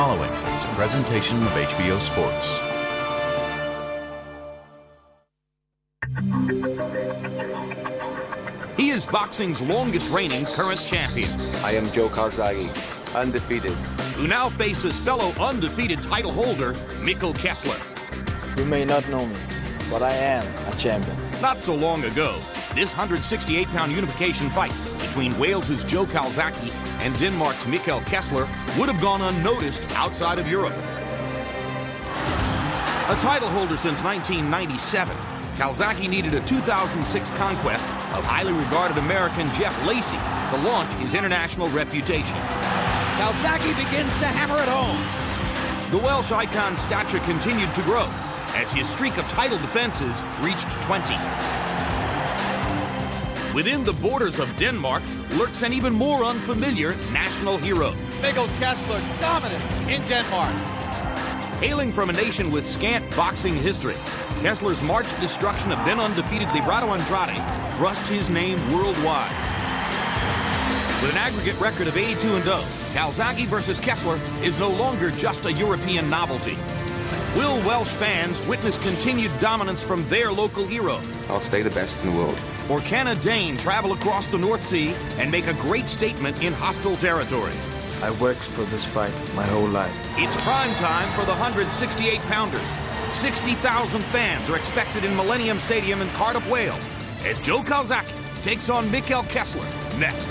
following is a presentation of HBO Sports. He is boxing's longest reigning current champion. I am Joe Calzaghe, undefeated. Who now faces fellow undefeated title holder, Mikkel Kessler. You may not know me, but I am a champion. Not so long ago, this 168-pound unification fight between Wales's Joe Calzaghe and Denmark's Mikkel Kessler would have gone unnoticed outside of Europe. A title holder since 1997, Calzaghe needed a 2006 conquest of highly regarded American Jeff Lacey to launch his international reputation. Calzaghe begins to hammer it home. The Welsh icon's stature continued to grow as his streak of title defenses reached 20. Within the borders of Denmark lurks an even more unfamiliar national hero. Mikkel Kessler dominant in Denmark. Hailing from a nation with scant boxing history, Kessler's march destruction of then undefeated Librado Andrade thrust his name worldwide. With an aggregate record of 82-0, Calzaghe versus Kessler is no longer just a European novelty. Will Welsh fans witness continued dominance from their local hero? I'll stay the best in the world. Or can a Dane travel across the North Sea and make a great statement in hostile territory? I worked for this fight my whole life. It's prime time for the 168-pounders. 60,000 fans are expected in Millennium Stadium in Cardiff, Wales, as Joe Calzaghe takes on Mikkel Kessler next.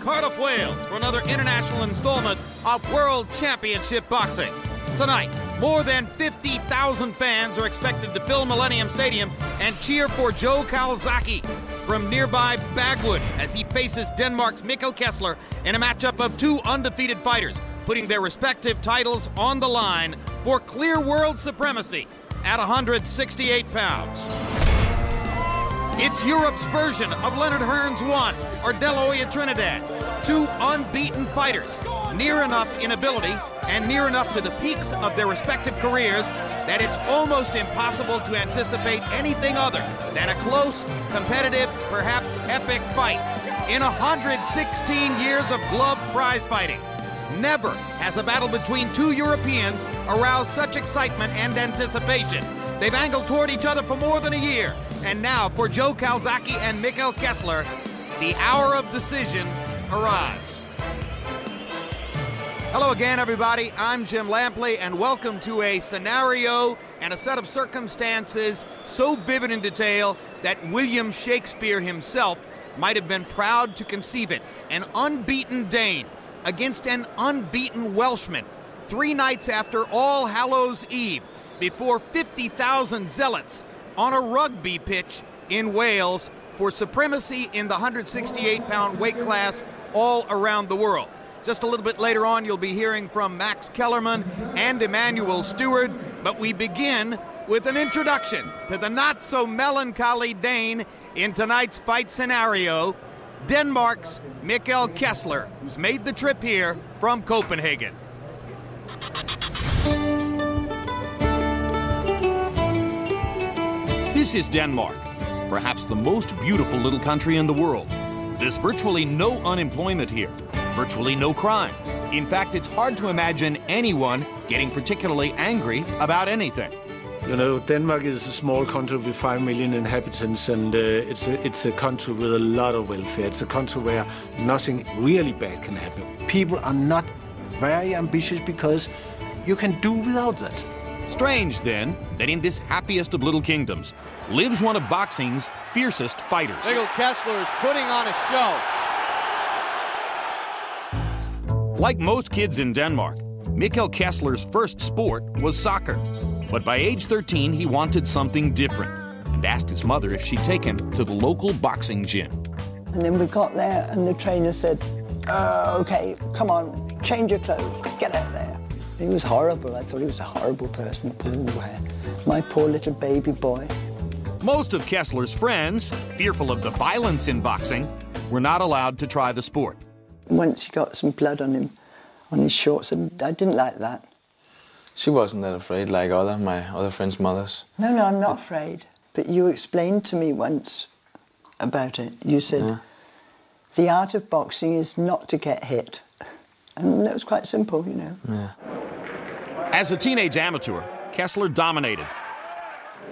Cardiff, Wales, for another international installment of World Championship Boxing. Tonight, more than 50,000 fans are expected to fill Millennium Stadium and cheer for Joe Calzaghe from nearby Bagwood as he faces Denmark's Mikkel Kessler in a matchup of two undefeated fighters, putting their respective titles on the line for clear world supremacy at 168 pounds. It's Europe's version of Leonard Hearns 1 or De La Hoya Trinidad. Two unbeaten fighters, near enough in ability and near enough to the peaks of their respective careers that it's almost impossible to anticipate anything other than a close, competitive, perhaps epic fight. In 116 years of glove prize fighting, never has a battle between two Europeans aroused such excitement and anticipation. They've angled toward each other for more than a year. And now, for Joe Calzaghe and Mikkel Kessler, the hour of decision arrives. Hello again, everybody. I'm Jim Lampley, and welcome to a scenario and a set of circumstances so vivid in detail that William Shakespeare himself might have been proud to conceive it. An unbeaten Dane against an unbeaten Welshman, 3 nights after All Hallows Eve, before 50,000 zealots on a rugby pitch in Wales for supremacy in the 168-pound weight class all around the world. Just a little bit later on, you'll be hearing from Max Kellerman and Emmanuel Stewart, but we begin with an introduction to the not-so-melancholy Dane in tonight's fight scenario, Denmark's Mikkel Kessler, who's made the trip here from Copenhagen. This is Denmark, perhaps the most beautiful little country in the world. There's virtually no unemployment here, virtually no crime. In fact, it's hard to imagine anyone getting particularly angry about anything. You know, Denmark is a small country with 5 million inhabitants, and it's a country with a lot of welfare. It's a country where nothing really bad can happen. People are not very ambitious because you can do without that. Strange, then, that in this happiest of little kingdoms lives one of boxing's fiercest fighters. Mikkel Kessler is putting on a show. Like most kids in Denmark, Mikkel Kessler's first sport was soccer. But by age 13, he wanted something different. and asked his mother if she'd take him to the local boxing gym. And then we got there and the trainer said, okay, come on, change your clothes, get out there. He was horrible. I thought he was a horrible person. My poor little baby boy. Most of Kessler's friends, fearful of the violence in boxing, were not allowed to try the sport. Once he got some blood on him, on his shorts, and I didn't like that. She wasn't that afraid like my other friends' mothers. No, I'm not afraid. But you explained to me once about it. You said, the art of boxing is not to get hit. And that was quite simple, you know. Yeah. As a teenage amateur, Kessler dominated.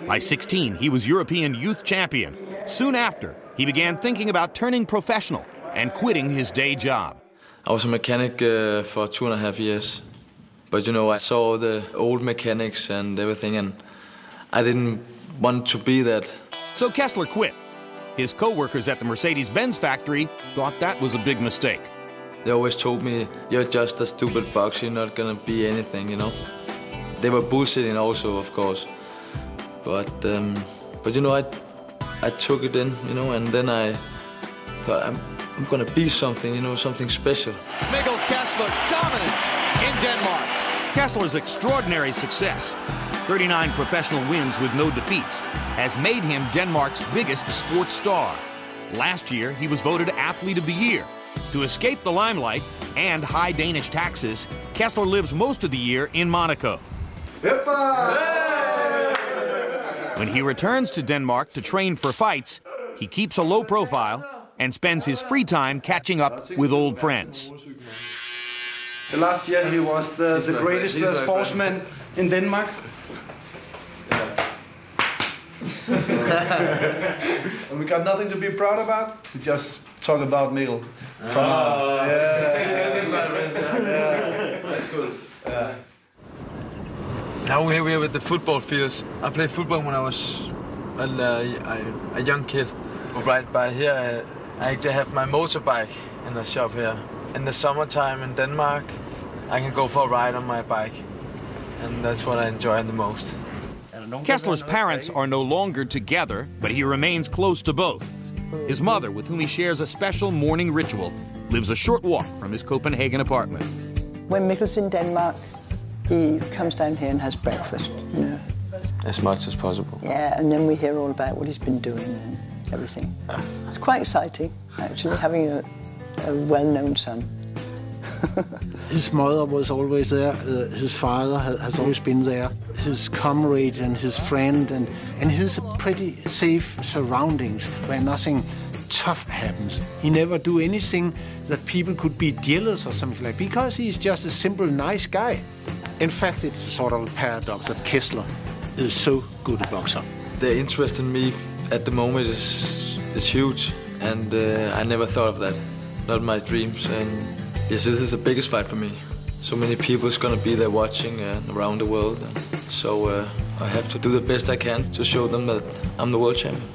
By 16, he was European youth champion. Soon after, he began thinking about turning professional and quitting his day job. I was a mechanic for 2.5 years. But, you know, I saw the old mechanics and everything, and I didn't want to be that. So Kessler quit. His co-workers at the Mercedes-Benz factory thought that was a big mistake. They always told me, you're just a stupid boxer, you're not gonna be anything, you know. They were bullshitting also, of course. But you know, I took it in, you know, and then I thought, I'm gonna be something, you know, something special. Mikkel Kessler dominant in Denmark. Kessler's extraordinary success, 39 professional wins with no defeats, has made him Denmark's biggest sports star. Last year, he was voted Athlete of the Year. To escape the limelight and high Danish taxes, Kessler lives most of the year in Monaco. When he returns to Denmark to train for fights, he keeps a low profile and spends his free time catching up with old friends. The last year he was the greatest sportsman in Denmark. And we got nothing to be proud about. We just talk about Mikkel. That's good. Now we're here with the football fields. I played football when I was a young kid. Right by here, I actually have my motorbike in the shop here. In the summertime in Denmark, I can go for a ride on my bike. And that's what I enjoy the most. Kessler's parents are no longer together, but he remains close to both. His mother, with whom he shares a special morning ritual, lives a short walk from his Copenhagen apartment. When Mikkel's in Denmark, he comes down here and has breakfast, you know. As much as possible. Yeah, and then we hear all about what he's been doing and everything. It's quite exciting, actually, having a well-known son. His mother was always there. His father has always been there. His comrade and his friend, and his pretty safe surroundings where nothing tough happens. He never do anything that people could be jealous or something like, because he's just a simple, nice guy. In fact, it's sort of a paradox that Kessler is so good a boxer. The interest in me at the moment is huge, and I never thought of that. Not my dreams. And yes, this is the biggest fight for me. So many people is gonna be there watching around the world. So I have to do the best I can to show them that I'm the world champion.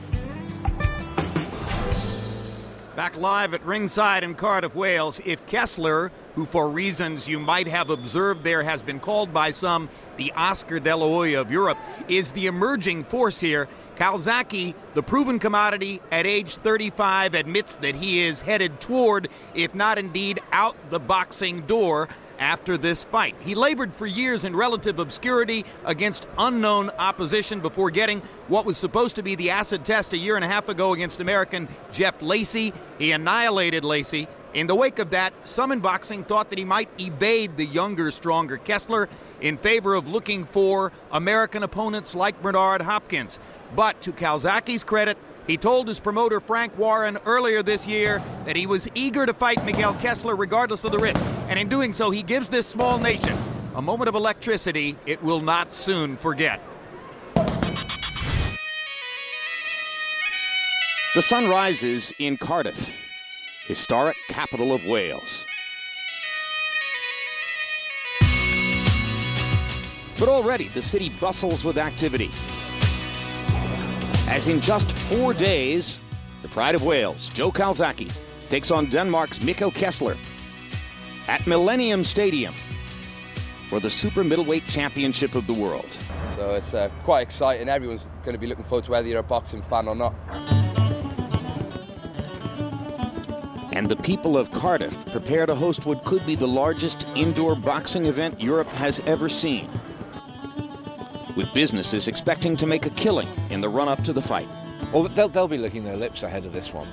Back live at ringside in Cardiff, Wales, if Kessler, who for reasons you might have observed there has been called by some the Oscar de la Hoya of Europe, is the emerging force here, Calzaghe, the proven commodity at age 35, admits that he is headed toward, if not indeed out the boxing door after this fight. He labored for years in relative obscurity against unknown opposition before getting what was supposed to be the acid test a year and a half ago against American Jeff Lacey. He annihilated Lacey. In the wake of that, some in boxing thought that he might evade the younger, stronger Kessler in favor of looking for American opponents like Bernard Hopkins. But to Calzaghe's credit, he told his promoter Frank Warren earlier this year that he was eager to fight Mikkel Kessler regardless of the risk. And in doing so, he gives this small nation a moment of electricity it will not soon forget. The sun rises in Cardiff, historic capital of Wales. But already the city bustles with activity, as in just 4 days, the pride of Wales, Joe Calzaghe, takes on Denmark's Mikkel Kessler at Millennium Stadium for the Super Middleweight Championship of the World. So it's quite exciting. Everyone's going to be looking forward to whether you're a boxing fan or not. And the people of Cardiff prepare to host what could be the largest indoor boxing event Europe has ever seen, with businesses expecting to make a killing in the run-up to the fight. Well, they'll be licking their lips ahead of this one.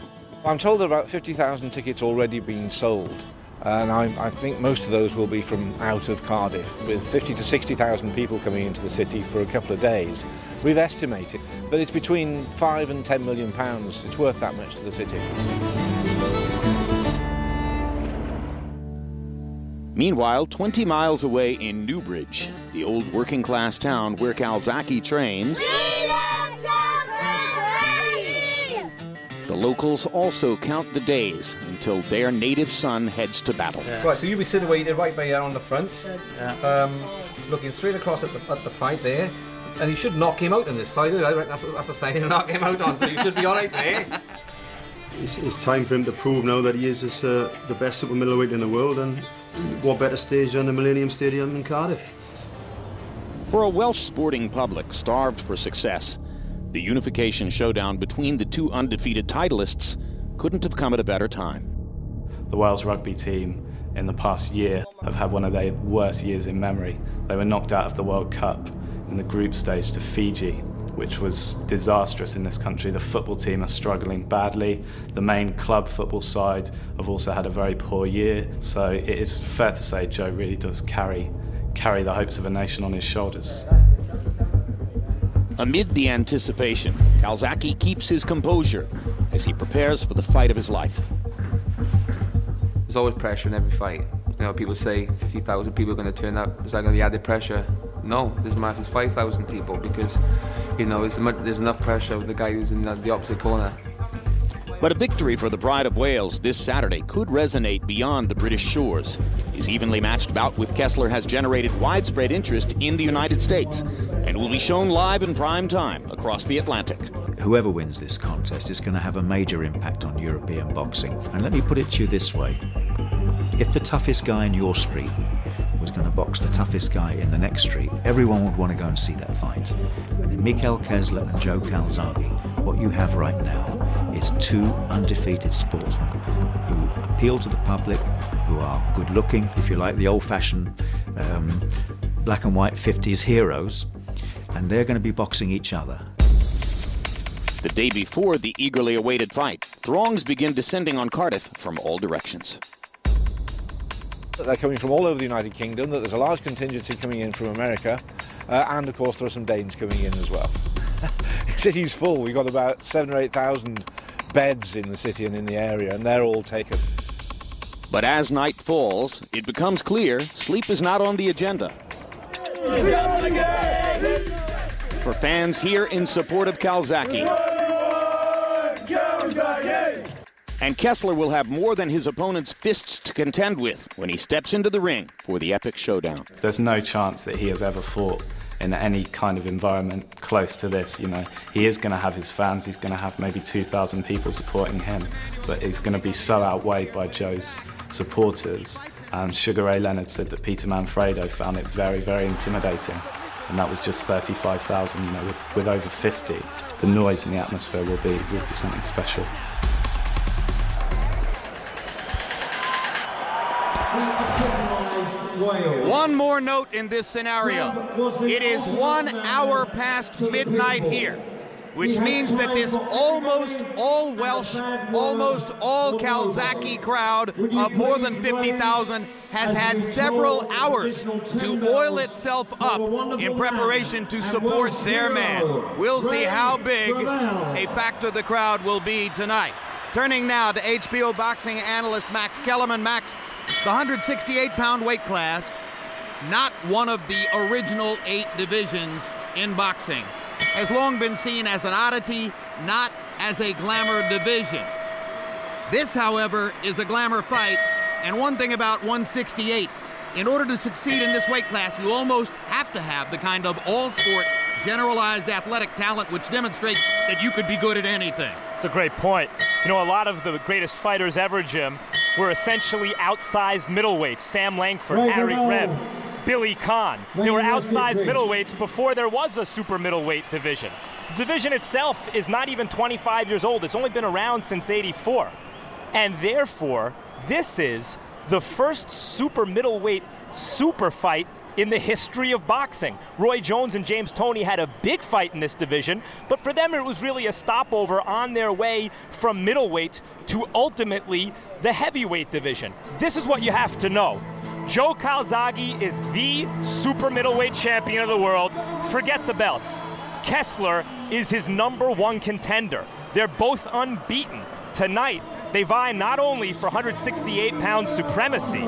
I'm told that about 50,000 tickets already being sold, and I think most of those will be from out of Cardiff, with 50 to 60,000 people coming into the city for a couple of days. We've estimated that it's between £5 and £10 million. It's worth that much to the city. Meanwhile, 20 miles away in Newbridge, the old working-class town where Calzaghe trains, the locals also count the days until their native son heads to battle. Yeah. Right, so you'll be situated right by here on the front, looking straight across at the fight there, and you should knock him out on this side. I reckon that's a sign to knock him out on, so you should be all right there. It's time for him to prove now that he is the best super middleweight in the world, and what better stage than the Millennium Stadium in Cardiff. For a Welsh sporting public starved for success, the unification showdown between the two undefeated titleists couldn't have come at a better time. The Wales rugby team in the past year have had one of their worst years in memory. They were knocked out of the World Cup in the group stage to Fiji, which was disastrous in this country. The football team are struggling badly. The main club football side have also had a very poor year. So it is fair to say Joe really does carry the hopes of a nation on his shoulders. Amid the anticipation, Calzaghe keeps his composure as he prepares for the fight of his life. There's always pressure in every fight. You know, people say 50,000 people are going to turn up. Is that going to be added pressure? No, it doesn't matter if it's 5,000 people, because, you know, there's enough pressure with the guy who's in the opposite corner. But a victory for the Pride of Wales this Saturday could resonate beyond the British shores. His evenly matched bout with Kessler has generated widespread interest in the United States and will be shown live in prime time across the Atlantic. Whoever wins this contest is going to have a major impact on European boxing. And let me put it to you this way. If the toughest guy in your street was going to box the toughest guy in the next street, everyone would want to go and see that fight. And in Mikkel, Kessler and Joe Calzaghe, what you have right now is two undefeated sportsmen who appeal to the public, who are good looking, if you like, the old-fashioned black and white 50s heroes, and they're going to be boxing each other. The day before the eagerly awaited fight, throngs begin descending on Cardiff from all directions. They're coming from all over the United Kingdom, that there's a large contingency coming in from America, and of course there are some Danes coming in as well. The city's full. We've got about 7,000 or 8,000 beds in the city and in the area, and they're all taken. But as night falls, it becomes clear sleep is not on the agenda. For fans here in support of Calzaghe. And Kessler will have more than his opponent's fists to contend with when he steps into the ring for the epic showdown. There's no chance that he has ever fought in any kind of environment close to this. You know, he is going to have his fans. He's going to have maybe 2,000 people supporting him, but he's going to be so outweighed by Joe's supporters. Sugar Ray Leonard said that Peter Manfredo found it very, very intimidating, and that was just 35,000. You know, with over 50, the noise in the atmosphere will be something special. One more note in this scenario. It is 1 hour past midnight here, which means that this almost all Welsh, almost all Calzaghe crowd of more than 50,000 has had several hours to oil itself up in preparation to support their man. We'll see how big a factor the crowd will be tonight. Turning now to HBO boxing analyst Max Kellerman. Max, the 168-pound weight class, not one of the original 8 divisions in boxing, has long been seen as an oddity, not as a glamour division. This, however, is a glamour fight, and one thing about 168, in order to succeed in this weight class, you almost have to have the kind of all-sport, generalized athletic talent which demonstrates that you could be good at anything. That's a great point. You know, a lot of the greatest fighters ever, Jim, were essentially outsized middleweights. Sam Langford, Harry Reb, Billy Kahn. They were outsized middleweights before there was a super middleweight division. The division itself is not even 25 years old. It's only been around since '84. And therefore, this is the first super middleweight super fight in the history of boxing. Roy Jones and James Toney had a big fight in this division, but for them it was really a stopover on their way from middleweight to ultimately the heavyweight division. This is what you have to know. Joe Calzaghe is the super middleweight champion of the world. Forget the belts. Kessler is his #1 contender. They're both unbeaten. Tonight, they vie not only for 168-pound supremacy,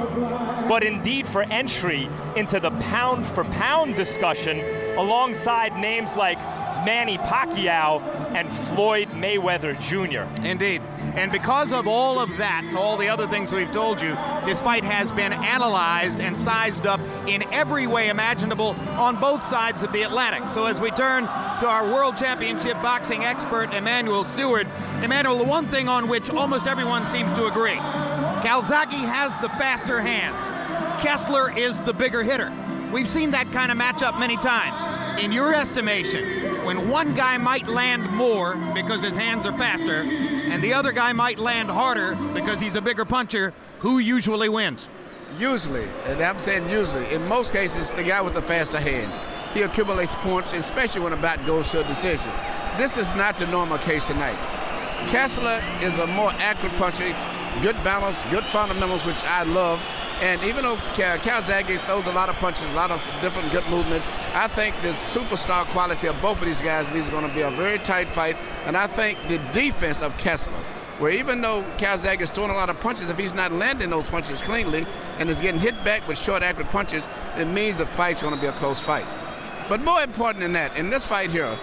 but indeed for entry into the pound-for-pound discussion alongside names like Manny Pacquiao and Floyd Mayweather Jr. Indeed. And because of all of that and all the other things we've told you, this fight has been analyzed and sized up in every way imaginable on both sides of the Atlantic. So as we turn to our World Championship boxing expert, Emmanuel Stewart, Emmanuel, the one thing on which almost everyone seems to agree, Calzaghe has the faster hands. Kessler is the bigger hitter. We've seen that kind of matchup many times. In your estimation, when one guy might land more because his hands are faster, and the other guy might land harder because he's a bigger puncher, who usually wins? Usually, and I'm saying usually, in most cases, the guy with the faster hands. He accumulates points, especially when a bout goes to a decision. This is not the normal case tonight. Kessler is a more accurate puncher, good balance, good fundamentals, which I love. And even though Calzaghe throws a lot of punches, a lot of different good movements, I think the superstar quality of both of these guys means it's going to be a very tight fight. And I think the defense of Kessler, where even though Calzaghe is throwing a lot of punches, if he's not landing those punches cleanly and is getting hit back with short, accurate punches, it means the fight's going to be a close fight. But more important than that, in this fight here,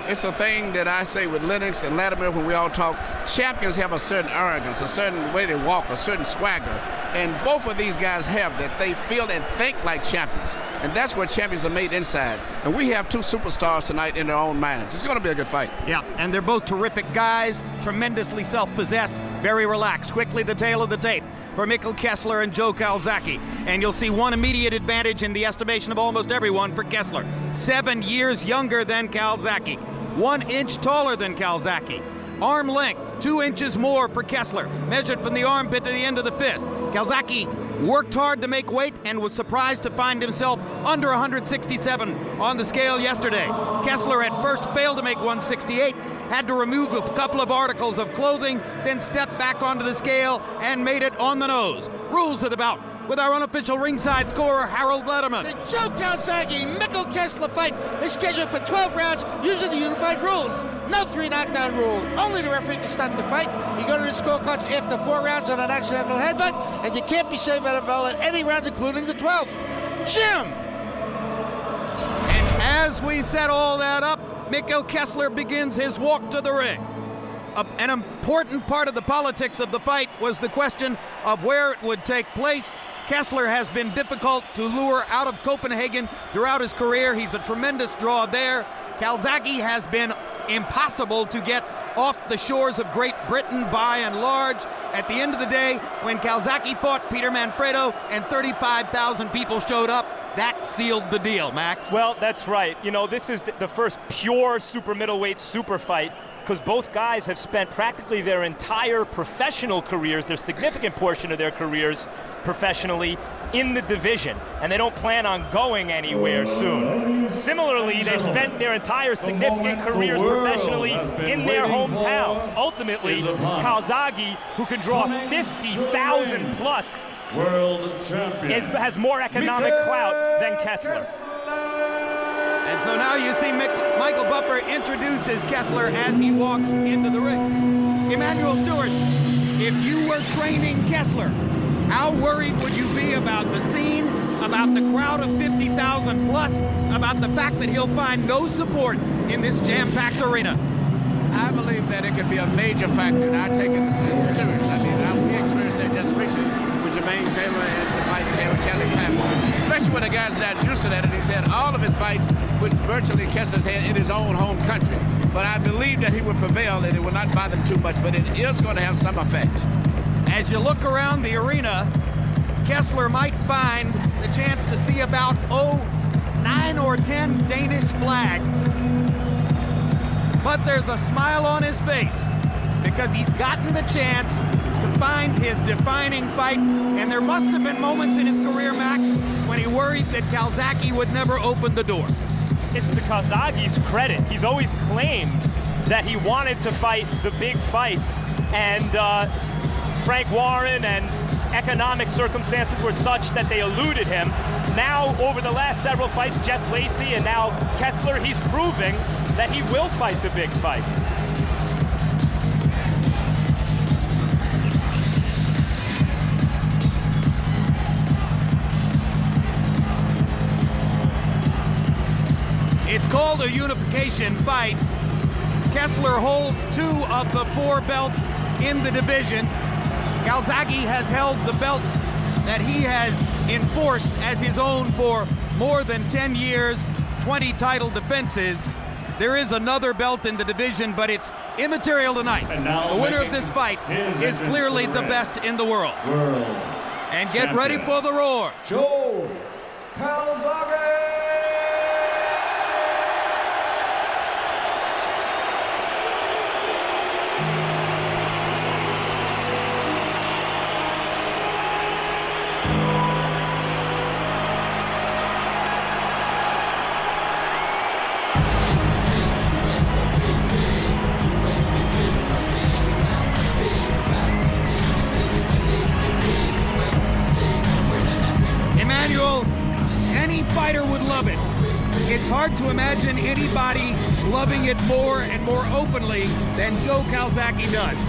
it's a thing that I say with Lennox and Latimer when we all talk. Champions have a certain arrogance, a certain way they walk, a certain swagger. And both of these guys have that. They feel and think like champions. And that's what champions are made inside. And we have two superstars tonight in their own minds. It's going to be a good fight. Yeah, and they're both terrific guys, tremendously self-possessed, very relaxed. Quickly, the tail of the tape for Mikkel Kessler and Joe Calzaghe. And you'll see one immediate advantage in the estimation of almost everyone for Kessler. 7 years younger than Calzaghe. 1 inch taller than Calzaghe. Arm length, 2 inches more for Kessler, measured from the armpit to the end of the fist. Calzaghe worked hard to make weight and was surprised to find himself under 167 on the scale yesterday. Kessler at first failed to make 168, had to remove a couple of articles of clothing, then stepped back onto the scale and made it on the nose. Rules of the bout with our unofficial ringside scorer, Harold Letterman. The Joe Calzaghe Mikkel Kessler fight is scheduled for 12 rounds using the unified rules. No 3 knockdown rule. Only the referee can stop the fight. You go to the scorecards after 4 rounds on an accidental headbutt, and you can't be saved by the bell at any round, including the 12th. Jim! And as we set all that up, Mikkel Kessler begins his walk to the ring. An important part of the politics of the fight was the question of where it would take place. Kessler has been difficult to lure out of Copenhagen throughout his career. He's a tremendous draw there. Calzaghe has been impossible to get off the shores of Great Britain by and large. At the end of the day, when Calzaghe fought Peter Manfredo and 35,000 people showed up, that sealed the deal, Max. Well, that's right. You know, this is the first pure super middleweight super fight, because both guys have spent practically their entire professional careers, their significant portion of their careers professionally, in the division, and they don't plan on going anywhere soon. Similarly, they spent their entire significant careers professionally in their hometowns. Ultimately, Calzaghe, who can draw 50,000 plus, world champion, has more economic clout than Kessler. And so now you see Michael Buffer introduces Kessler as he walks into the ring. Emmanuel Stewart, if you were training Kessler, how worried would you be about the scene, about the crowd of 50,000 plus, about the fact that he'll find no support in this jam-packed arena? I believe that it could be a major factor, and I take it serious. I mean, we experienced that just recently with Jermaine Taylor and the fight he had with Kelly Patton, especially when the guys that are used to that, and he's had all of his fights, which virtually Kessler's had in his own home country. But I believe that he will prevail, and it will not bother him too much, but it is going to have some effect. As you look around the arena, Kessler might find the chance to see about, 9 or 10 Danish flags. But there's a smile on his face because he's gotten the chance to find his defining fight. And there must have been moments in his career, Max, when he worried that Calzaghe would never open the door. It's to Calzaghe's credit. He's always claimed that he wanted to fight the big fights. And Frank Warren and economic circumstances were such that they eluded him. Now, over the last several fights, Jeff Lacey and now Kessler, he's proving that he will fight the big fights. It's called a unification fight. Kessler holds 2 of the 4 belts in the division. Calzaghe has held the belt that he has enforced as his own for more than 10 years, 20 title defenses. There is another belt in the division, but it's immaterial tonight. The winner of this fight is clearly the best in the world. And get ready for the roar. Joe Calzaghe! Any fighter would love it. It's hard to imagine anybody loving it more and more openly than Joe Calzaghe does.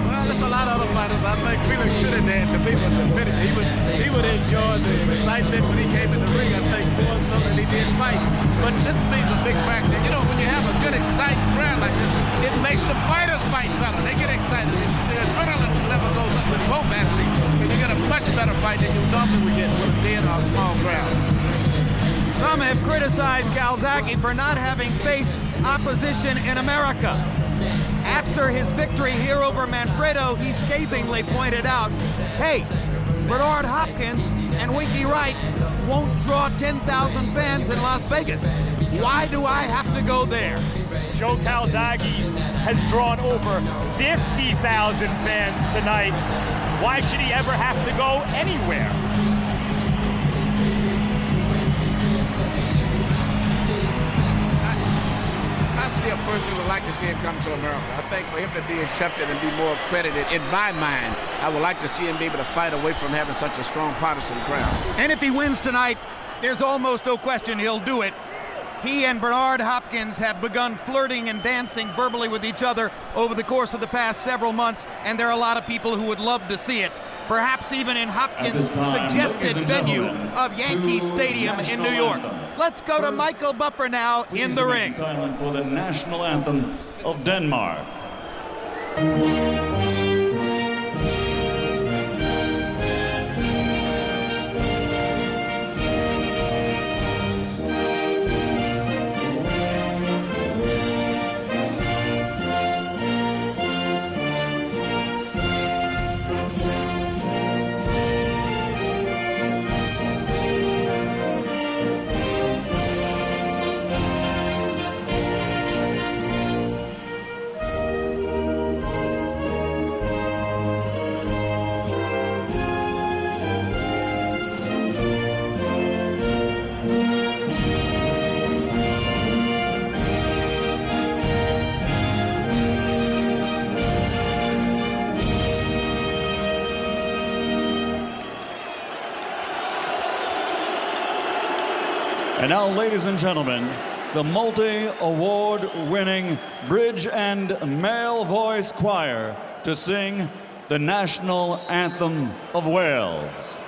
Well, there's a lot of other fighters. I think Felix Trinidad, to me, was admitted. He would enjoy the excitement when he came in the ring, I think, more so than he did fight. But this means a big factor. You know, when you have a good, exciting crowd like this, it makes the fighters fight better. They get excited. The adrenaline level goes up with both athletes, and you get a much better fight than you normally would get with a dead or a small crowd. Some have criticized Calzaghe for not having faced opposition in America. After his victory here over Manfredo, he scathingly pointed out, hey, Bernard Hopkins and Winky Wright won't draw 10,000 fans in Las Vegas. Why do I have to go there? Joe Calzaghe has drawn over 50,000 fans tonight. Why should he ever have to go anywhere? I still personally would like to see him come to America. I think for him to be accepted and be more credited, in my mind, I would like to see him be able to fight away from having such a strong partisan crowd. And if he wins tonight, there's almost no question he'll do it. He and Bernard Hopkins have begun flirting and dancing verbally with each other over the course of the past several months, and there are a lot of people who would love to see it. Perhaps even in Hopkins' suggested venue of Yankee Stadium in New York. Let's go to Mikkel Buffer now in the ring. Silent for the national anthem of Denmark. And now, ladies and gentlemen, the multi-award-winning Bridge and Male Voice Choir to sing the national anthem of Wales.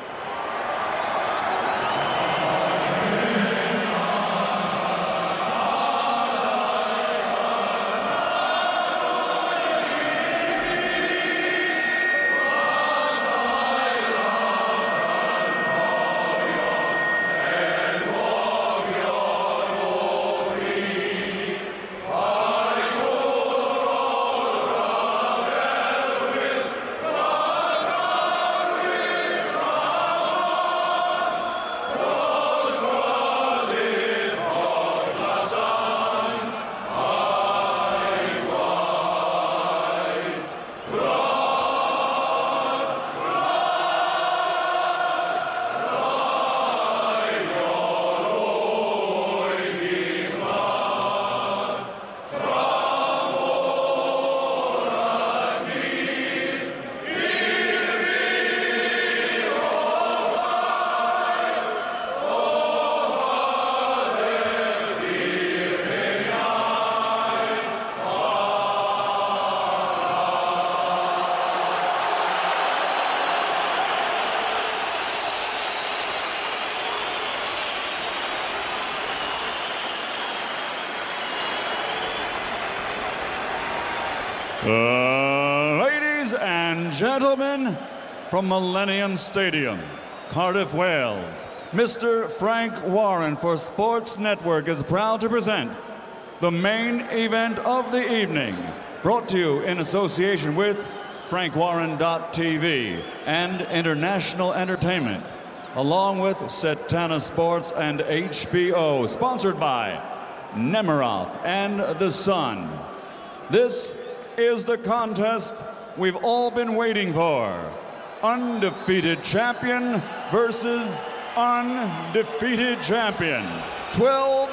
Ladies and gentlemen, from Millennium Stadium, Cardiff, Wales, Mr. Frank Warren for Sports Network is proud to present the main event of the evening, brought to you in association with FrankWarren.tv and International Entertainment, along with Setana Sports and HBO, sponsored by Nemiroff and The Sun. This is the contest we've all been waiting for. Undefeated champion versus undefeated champion. 12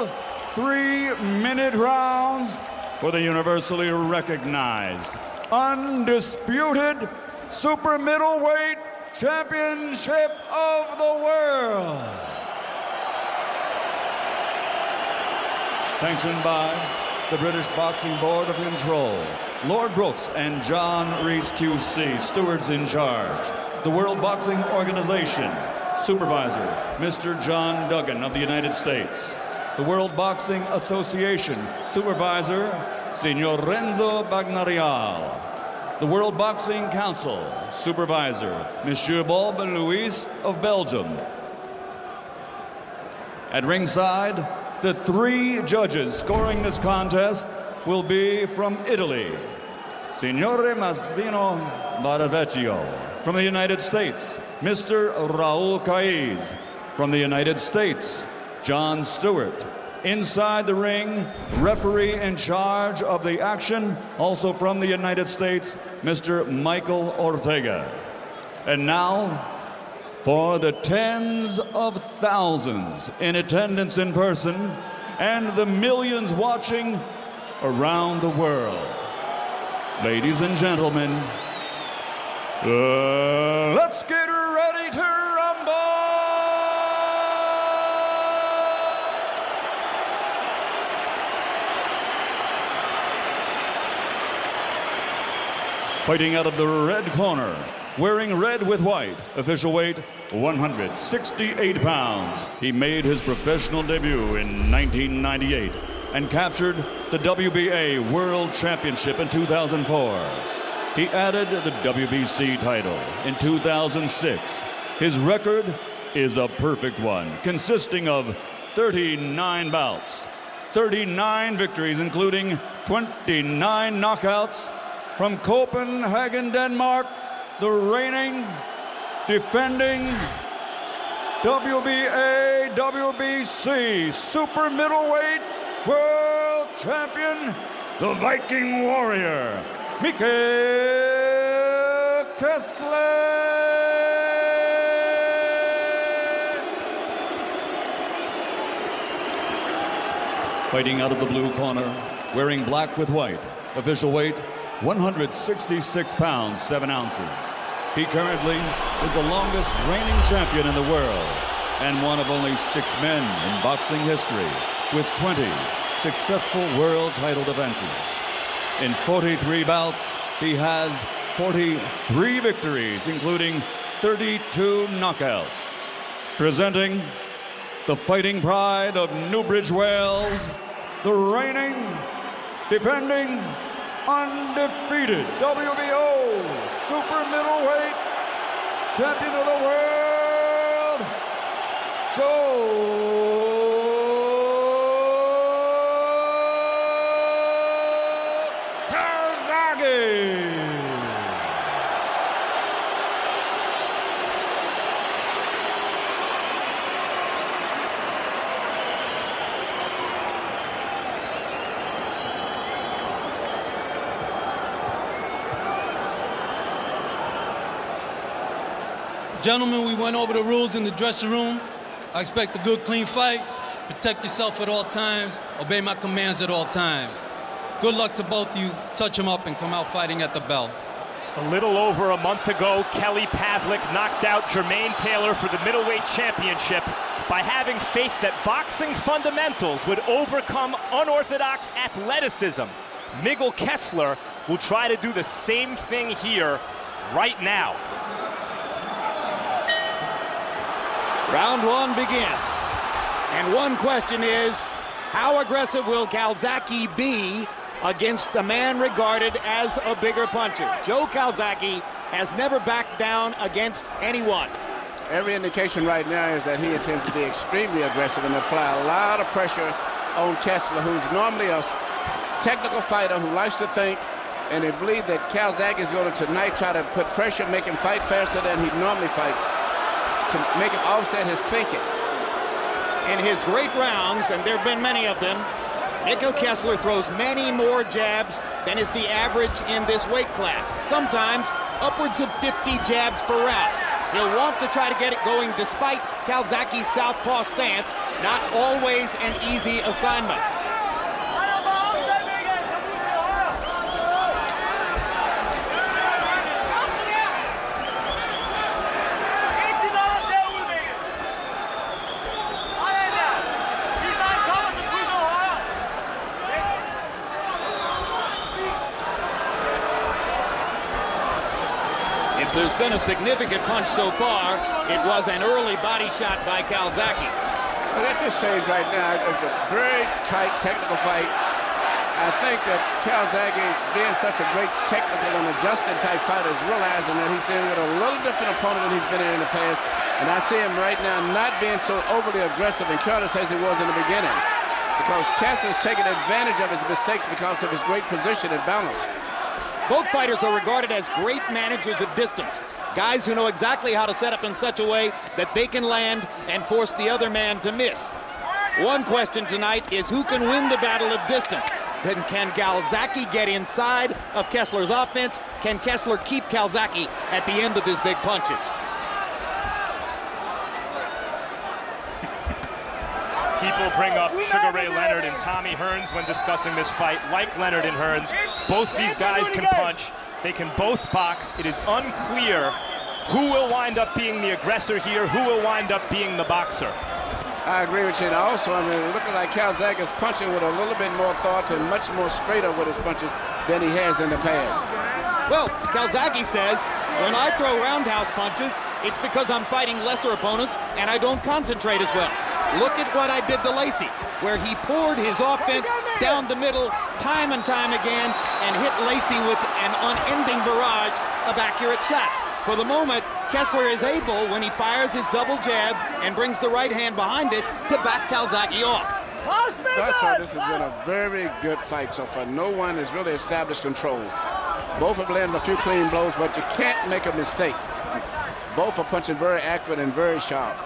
3-minute rounds for the universally recognized, undisputed super middleweight championship of the world. Sanctioned by the British Boxing Board of Control, Lord Brooks and John Reese QC, stewards in charge. The World Boxing Organization, supervisor, Mr. John Duggan of the United States. The World Boxing Association, supervisor, Signor Renzo Bagnarial. The World Boxing Council, supervisor, Monsieur Bob Louis of Belgium. At ringside, the 3 judges scoring this contest will be from Italy. Signore Massimo Baravecchio. From the United States, Mr. Raul Caiz. From the United States, John Stewart. Inside the ring, referee in charge of the action, also from the United States, Mr. Mikkel Ortega. And now, for the tens of thousands in attendance in person and the millions watching around the world. Ladies and gentlemen, let's get ready to rumble! Fighting out of the red corner, wearing red with white, official weight 168 pounds. He made his professional debut in 1998 and captured the WBA World Championship in 2004. He added the WBC title in 2006. His record is a perfect one, consisting of 39 bouts, 39 victories, including 29 knockouts. From Copenhagen, Denmark, the reigning, defending WBA, WBC super middleweight world champion, the Viking warrior, Mikkel Kessler. Fighting out of the blue corner, wearing black with white, official weight 166 pounds, 7 ounces. He currently is the longest reigning champion in the world and one of only 6 men in boxing history with 20 successful world title defenses. In 43 bouts, he has 43 victories, including 32 knockouts. Presenting the fighting pride of Newbridge, Wales, the reigning, defending, undefeated WBO super middleweight champion of the world, Joe Calzaghe. Gentlemen, we went over the rules in the dressing room. I expect a good, clean fight. Protect yourself at all times. Obey my commands at all times. Good luck to both of you. Touch them up and come out fighting at the bell. A little over a month ago, Kelly Pavlik knocked out Jermaine Taylor for the middleweight championship by having faith that boxing fundamentals would overcome unorthodox athleticism. Mikkel Kessler will try to do the same thing here right now. Round 1 begins. And one question is, how aggressive will Calzaghe be against the man regarded as a bigger puncher. Joe Calzaghe has never backed down against anyone. Every indication right now is that he intends to be extremely aggressive and apply a lot of pressure on Kessler, who's normally a technical fighter who likes to think, and they believe that Calzaghe is going to tonight try to put pressure, make him fight faster than he normally fights, to make him offset his thinking. In his great rounds, and there have been many of them, Mikkel Kessler throws many more jabs than is the average in this weight class. Sometimes upwards of 50 jabs per round. He'll want to try to get it going despite Calzaghe's southpaw stance. Not always an easy assignment. There's been a significant punch so far. It was an early body shot by Calzaghe. But at this stage right now, it's a very tight technical fight. I think that Calzaghe, being such a great technical and adjusted type fighter, is realizing that he's dealing with a little different opponent than he's been in the past. And I see him right now not being so overly aggressive and careless as he was in the beginning, because Kessler's taking advantage of his mistakes because of his great position and balance. Both fighters are regarded as great managers of distance. Guys who know exactly how to set up in such a way that they can land and force the other man to miss. One question tonight is who can win the battle of distance? Then can Calzaghe get inside of Kessler's offense? Can Kessler keep Calzaghe at the end of his big punches? People bring up Sugar Ray Leonard and Tommy Hearns when discussing this fight. Like Leonard and Hearns, both these guys can punch. They can both box. It is unclear who will wind up being the aggressor here, who will wind up being the boxer. I agree with you. And also, I mean, looking like Calzaghe is punching with a little bit more thought and much more straighter with his punches than he has in the past. Well, Calzaghe says, when I throw roundhouse punches, it's because I'm fighting lesser opponents and I don't concentrate as well. Look at what I did to Lacey, where he poured his offense down the middle time and time again and hit Lacey with an unending barrage of accurate shots. For the moment, Kessler is able, when he fires his double jab and brings the right hand behind it, to back Calzaghe off. That's why this has been a very good fight so far. No one has really established control. Both have landed a few clean blows, but you can't make a mistake. Both are punching very accurate and very sharp.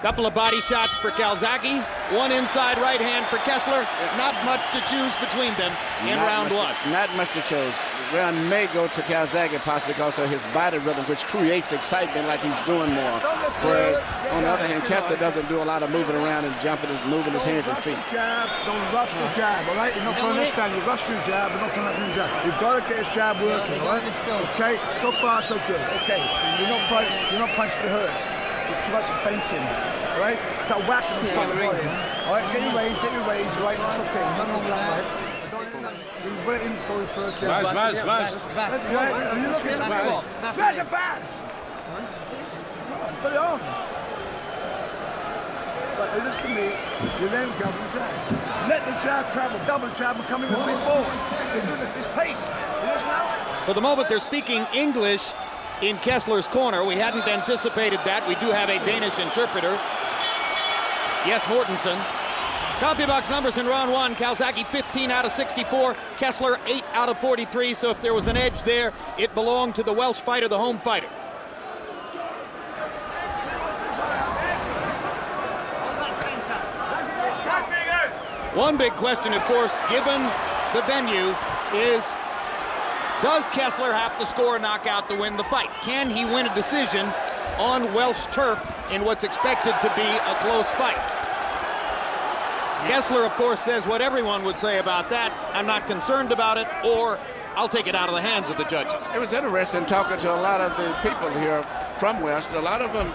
Couple of body shots for Calzaghe, one inside right hand for Kessler. Not much to choose between them in round one. Not much to choose. Round may go to Calzaghe possibly because of his body rhythm, which creates excitement like he's doing more. Whereas, on the other hand, Kessler doesn't do a lot of moving around and jumping and moving his hands and feet. Jab, don't rush the jab, all right? You're not throwing left hand, you rush your jab, you're not throwing left hand jab. You've got to get his jab working, all right? Okay, so far so good. Okay, you're not punching the hurt. You're too much fencing. Right? Start whacking and shot the body. Alright, get your range, right? That's okay. Nothing wrong with that, right? You put it in for the first jab. Baz. Are you looking at Baz? Baz! Put it on. But listen to me, you then go for the jab. Let the jab travel, double jab, and come in with 3 forwards. It's pace. For the moment, they're speaking English in Kessler's corner. We hadn't anticipated that. We do have a Danish interpreter. Yes, Mortensen. CompuBox numbers in round one. Calzaghe 15 out of 64. Kessler 8 out of 43. So if there was an edge there, it belonged to the Welsh fighter, the home fighter. One big question, of course, given the venue, is does Kessler have to score a knockout to win the fight? Can he win a decision on Welsh turf in what's expected to be a close fight? Kessler, of course, says what everyone would say about that. I'm not concerned about it, or I'll take it out of the hands of the judges. It was interesting talking to a lot of the people here from Welsh. A lot of them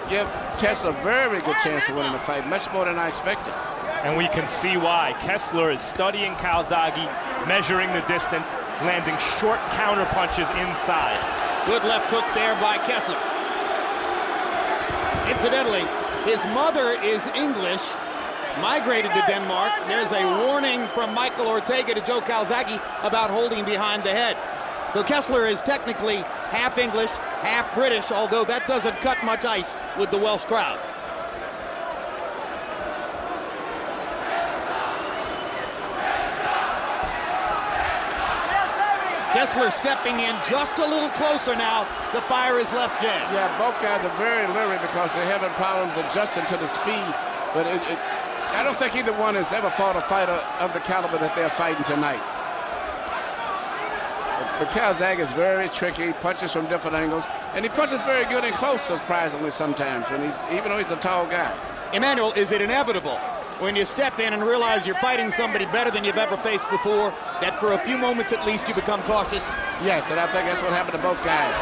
give Kessler a very good chance of winning the fight, much more than I expected. And we can see why. Kessler is studying Calzaghe, measuring the distance, landing short counter punches inside. Good left hook there by Kessler. Incidentally, his mother is English, migrated to Denmark. There's a warning from Mikkel Ortega to Joe Calzaghe about holding behind the head. So Kessler is technically half English, half British, although that doesn't cut much ice with the Welsh crowd. Kessler stepping in just a little closer now to fire his left jab. Yeah, both guys are very leery because they're having problems adjusting to the speed. But I don't think either one has ever fought a fighter of the caliber that they're fighting tonight. But Calzaghe is very tricky. He punches from different angles. And he punches very good and close, surprisingly, sometimes, even though he's a tall guy. Emmanuel, is it inevitable when you step in and realize you're fighting somebody better than you've ever faced before, that for a few moments at least you become cautious? Yes, and I think that's what happened to both guys.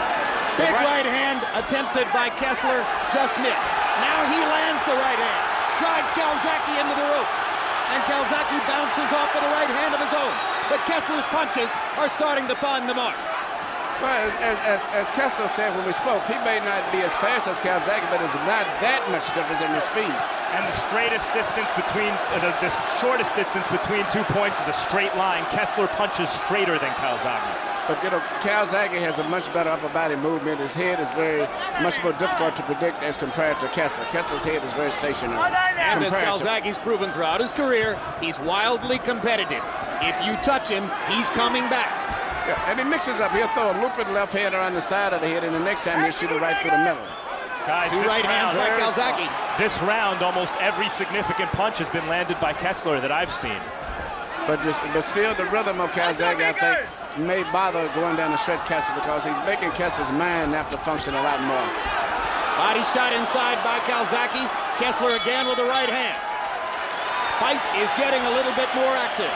Big right hand attempted by Kessler, just missed. Now he lands the right hand, drives Calzaghe into the ropes, and Calzaghe bounces off with a right hand of his own. But Kessler's punches are starting to find the mark. Well, as Kessler said when we spoke, he may not be as fast as Calzaghe, but there's not that much difference in the speed. And the straightest distance between, the shortest distance between 2 points is a straight line. Kessler punches straighter than Calzaghe. But, you know, Calzaghe has a much better upper body movement. His head is very much more difficult to predict as compared to Kessler. Kessler's head is very stationary. And as Calzaghe's proven throughout his career, he's wildly competitive. If you touch him, he's coming back. Yeah, and he mixes up. He'll throw a looping left hand around the side of the head, and the next time he'll shoot it right through the middle. Guys, two right hands by Calzaghe. This round, almost every significant punch has been landed by Kessler that I've seen. But still, the rhythm of Calzaghe, I think, may bother going down the stretch Kessler because he's making Kessler's mind have to function a lot more. Body shot inside by Calzaghe. Kessler again with the right hand. Fight is getting a little bit more active.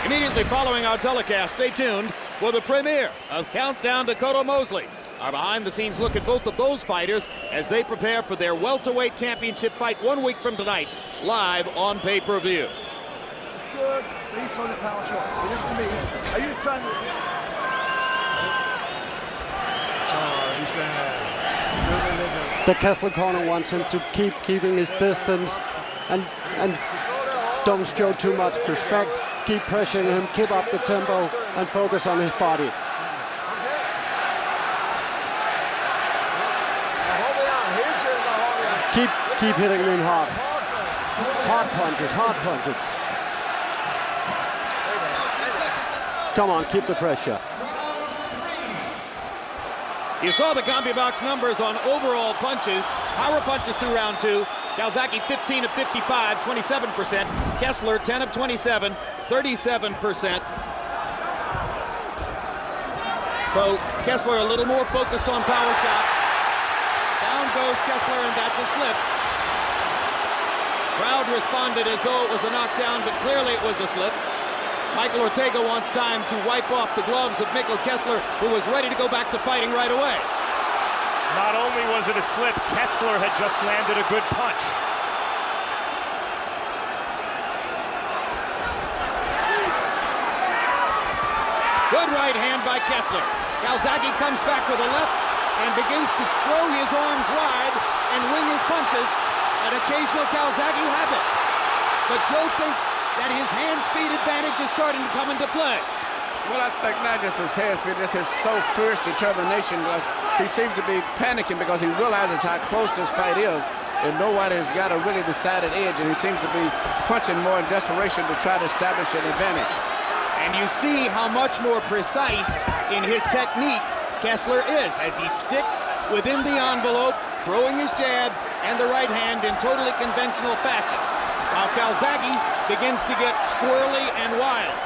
Immediately following our telecast, stay tuned for the premiere of Countdown to Cotto Mosley. Our behind-the-scenes look at both of those fighters as they prepare for their welterweight championship fight 1 week from tonight, live on pay-per-view. It's good, but he's throwing the power shot. It is to me. Are you trying to... The Kessler corner wants him to keeping his distance and don't show too much respect. Keep pressuring him, keep up the tempo, and focus on his body. Keep hitting him hard. Hard punches, hard punches. Come on, keep the pressure. You saw the CompuBox numbers on overall punches. Power punches through round 2. Calzaghe 15 of 55, 27%. Kessler 10 of 27, 37%. So Kessler a little more focused on power shot. Down goes Kessler, and that's a slip. Crowd responded as though it was a knockdown, but clearly it was a slip. Mikkel Ortega wants time to wipe off the gloves of Mikkel Kessler, who was ready to go back to fighting right away. Not only was it a slip, Kessler had just landed a good punch. Good right hand by Kessler. Calzaghe comes back with a left and begins to throw his arms wide and wing his punches. An occasional Calzaghe habit. But Joe thinks that his hand speed advantage is starting to come into play. Well, I think not just his hand speed, just his so fierce determination. He seems to be panicking because he realizes how close this fight is, and nobody has got a really decided edge, and he seems to be punching more in desperation to try to establish an advantage. And you see how much more precise in his technique Kessler is as he sticks within the envelope, throwing his jab and the right hand in totally conventional fashion, while Calzaghe begins to get squirrely and wild.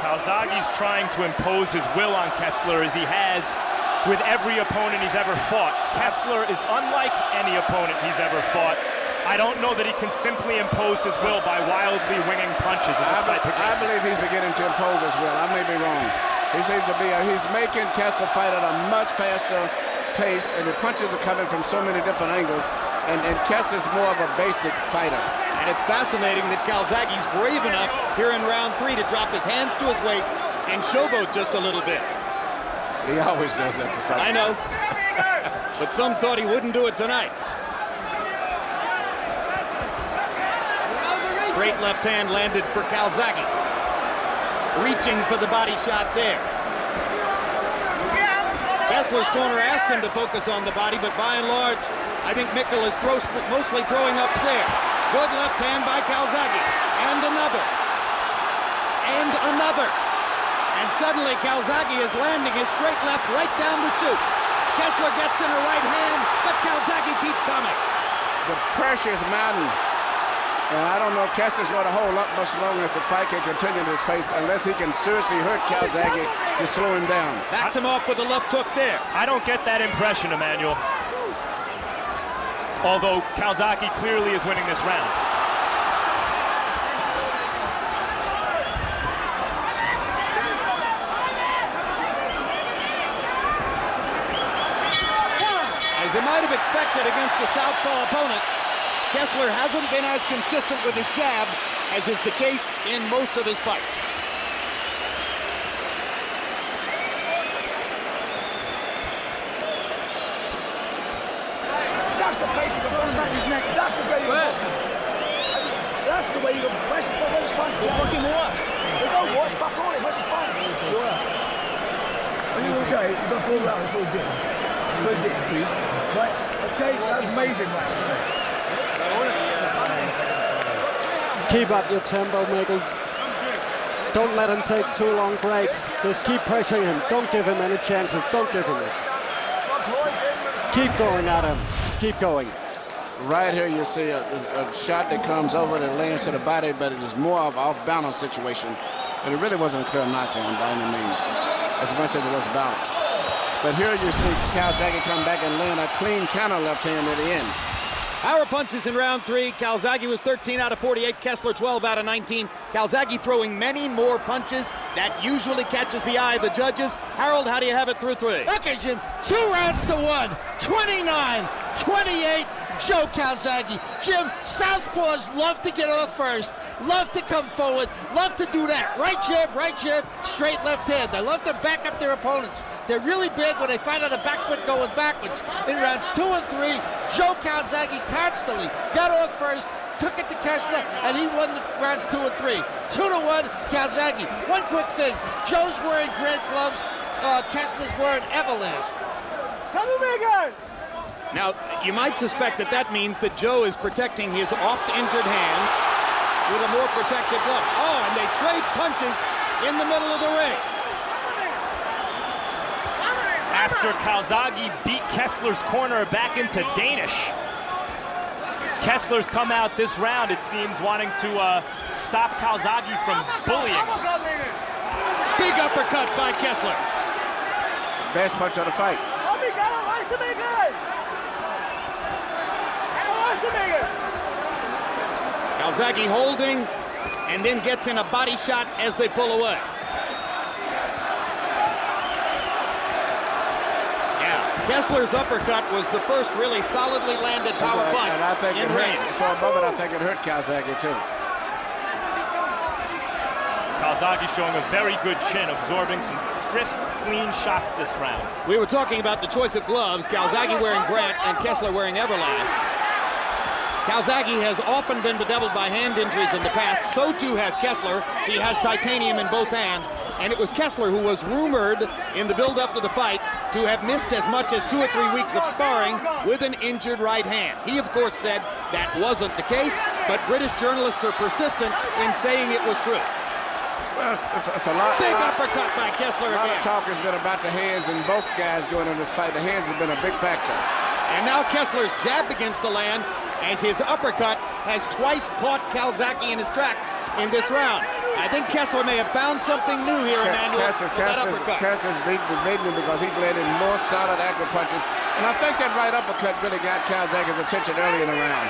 Calzaghe's trying to impose his will on Kessler as he has with every opponent he's ever fought. Kessler is unlike any opponent he's ever fought. I don't know that he can simply impose his will by wildly winging punches. I believe he's beginning to impose his will. I may be wrong. He seems to be, he's making Kessler fight at a much faster pace, and the punches are coming from so many different angles, and Kessler's more of a basic fighter. And it's fascinating that Calzaghe's brave enough here in round 3 to drop his hands to his waist and showboat just a little bit. He always does that to somebody. I know. but some thought he wouldn't do it tonight. Straight left hand landed for Calzaghe. Reaching for the body shot there. Kessler's corner asked him to focus on the body, but by and large, I think Mikkel is mostly throwing upstairs. Good left hand by Calzaghe. And another. And another. And suddenly Calzaghe is landing his straight left right down the chute. Kessler gets in a right hand, but Calzaghe keeps coming. The pressure is mounting. And I don't know if Kessler's going to hold up much longer if the fight can continue this pace, unless he can seriously hurt Calzaghe to slow him down. Backs him off with a left hook there. I don't get that impression, Emmanuel. Although Calzaghe clearly is winning this round. As you might have expected against a southpaw opponent, Kessler hasn't been as consistent with his jab as is the case in most of his fights. That's the place you can put him back his neck. That's the way you can box him. That's the way you can. Where's his punch? So fucking what? There's no what? Fuck all him. Where's his punch? Are you okay? You've got 4 rounds. It's all good. It's all good, please. Right? Okay? That's amazing, right? Keep up your tempo, Mikkel. Don't let him take 2 long breaks. Just keep pressing him. Don't give him any chances. Don't give him it. Keep going at him. Just keep going. Right here you see a shot that comes over that lands to the body, but it is more of an off-balance situation. But it really wasn't a clear knockdown by any means, as much as it was balanced. But here you see Calzaghe come back and land a clean counter left hand at the end. Power punches in round 3. Calzaghe was 13 out of 48. Kessler 12 out of 19. Calzaghe throwing many more punches. That usually catches the eye of the judges. Harold, how do you have it through 3? Okay, Jim. 2 rounds to 1. 29-28. Joe Calzaghe. Jim, southpaws love to get off first, love to come forward, love to do that. Right jab, straight left hand. They love to back up their opponents. They're really big when they find out a back foot going backwards. In rounds 2 and 3, Joe Calzaghe constantly got off first, took it to Kessler, and he won the rounds 2 and 3. 2-1, Calzaghe. One quick thing, Joe's wearing Grant gloves, Kessler's wearing Everlast. Come on, Mikkel! Now, you might suspect that that means that Joe is protecting his oft-injured hands with a more protective glove. Oh, and they trade punches in the middle of the ring. After Calzaghe beat Kessler's corner back into Danish, Kessler's come out this round, it seems, wanting to stop Calzaghe from bullying. Big uppercut by Kessler. Best punch of the fight. Calzaghe holding, and then gets in a body shot as they pull away. Yeah, Kessler's uppercut was the first really solidly landed power punch. And I think in range. For a moment, I think it hurt Calzaghe too. Calzaghe showing a very good chin, absorbing some crisp, clean shots this round. We were talking about the choice of gloves, Calzaghe wearing Grant and Kessler wearing Everlast. Calzaghe has often been bedeviled by hand injuries in the past. So too has Kessler. He has titanium in both hands. And it was Kessler who was rumored in the build-up to the fight to have missed as much as 2 or 3 weeks of sparring with an injured right hand. He, of course, said that wasn't the case, but British journalists are persistent in saying it was true. Well, it's a lot. Big uppercut by Kessler again. A lot of again. talk has been about the hands, and both guys going into this fight. The hands have been a big factor. And now Kessler's jab begins to land, as his uppercut has twice caught Calzaghe in his tracks in this round. I think Kessler may have found something new here, Emmanuel. Kessler's beating him because he's landing more solid accurate punches. And I think that right uppercut really got Calzaghe's attention early in the round.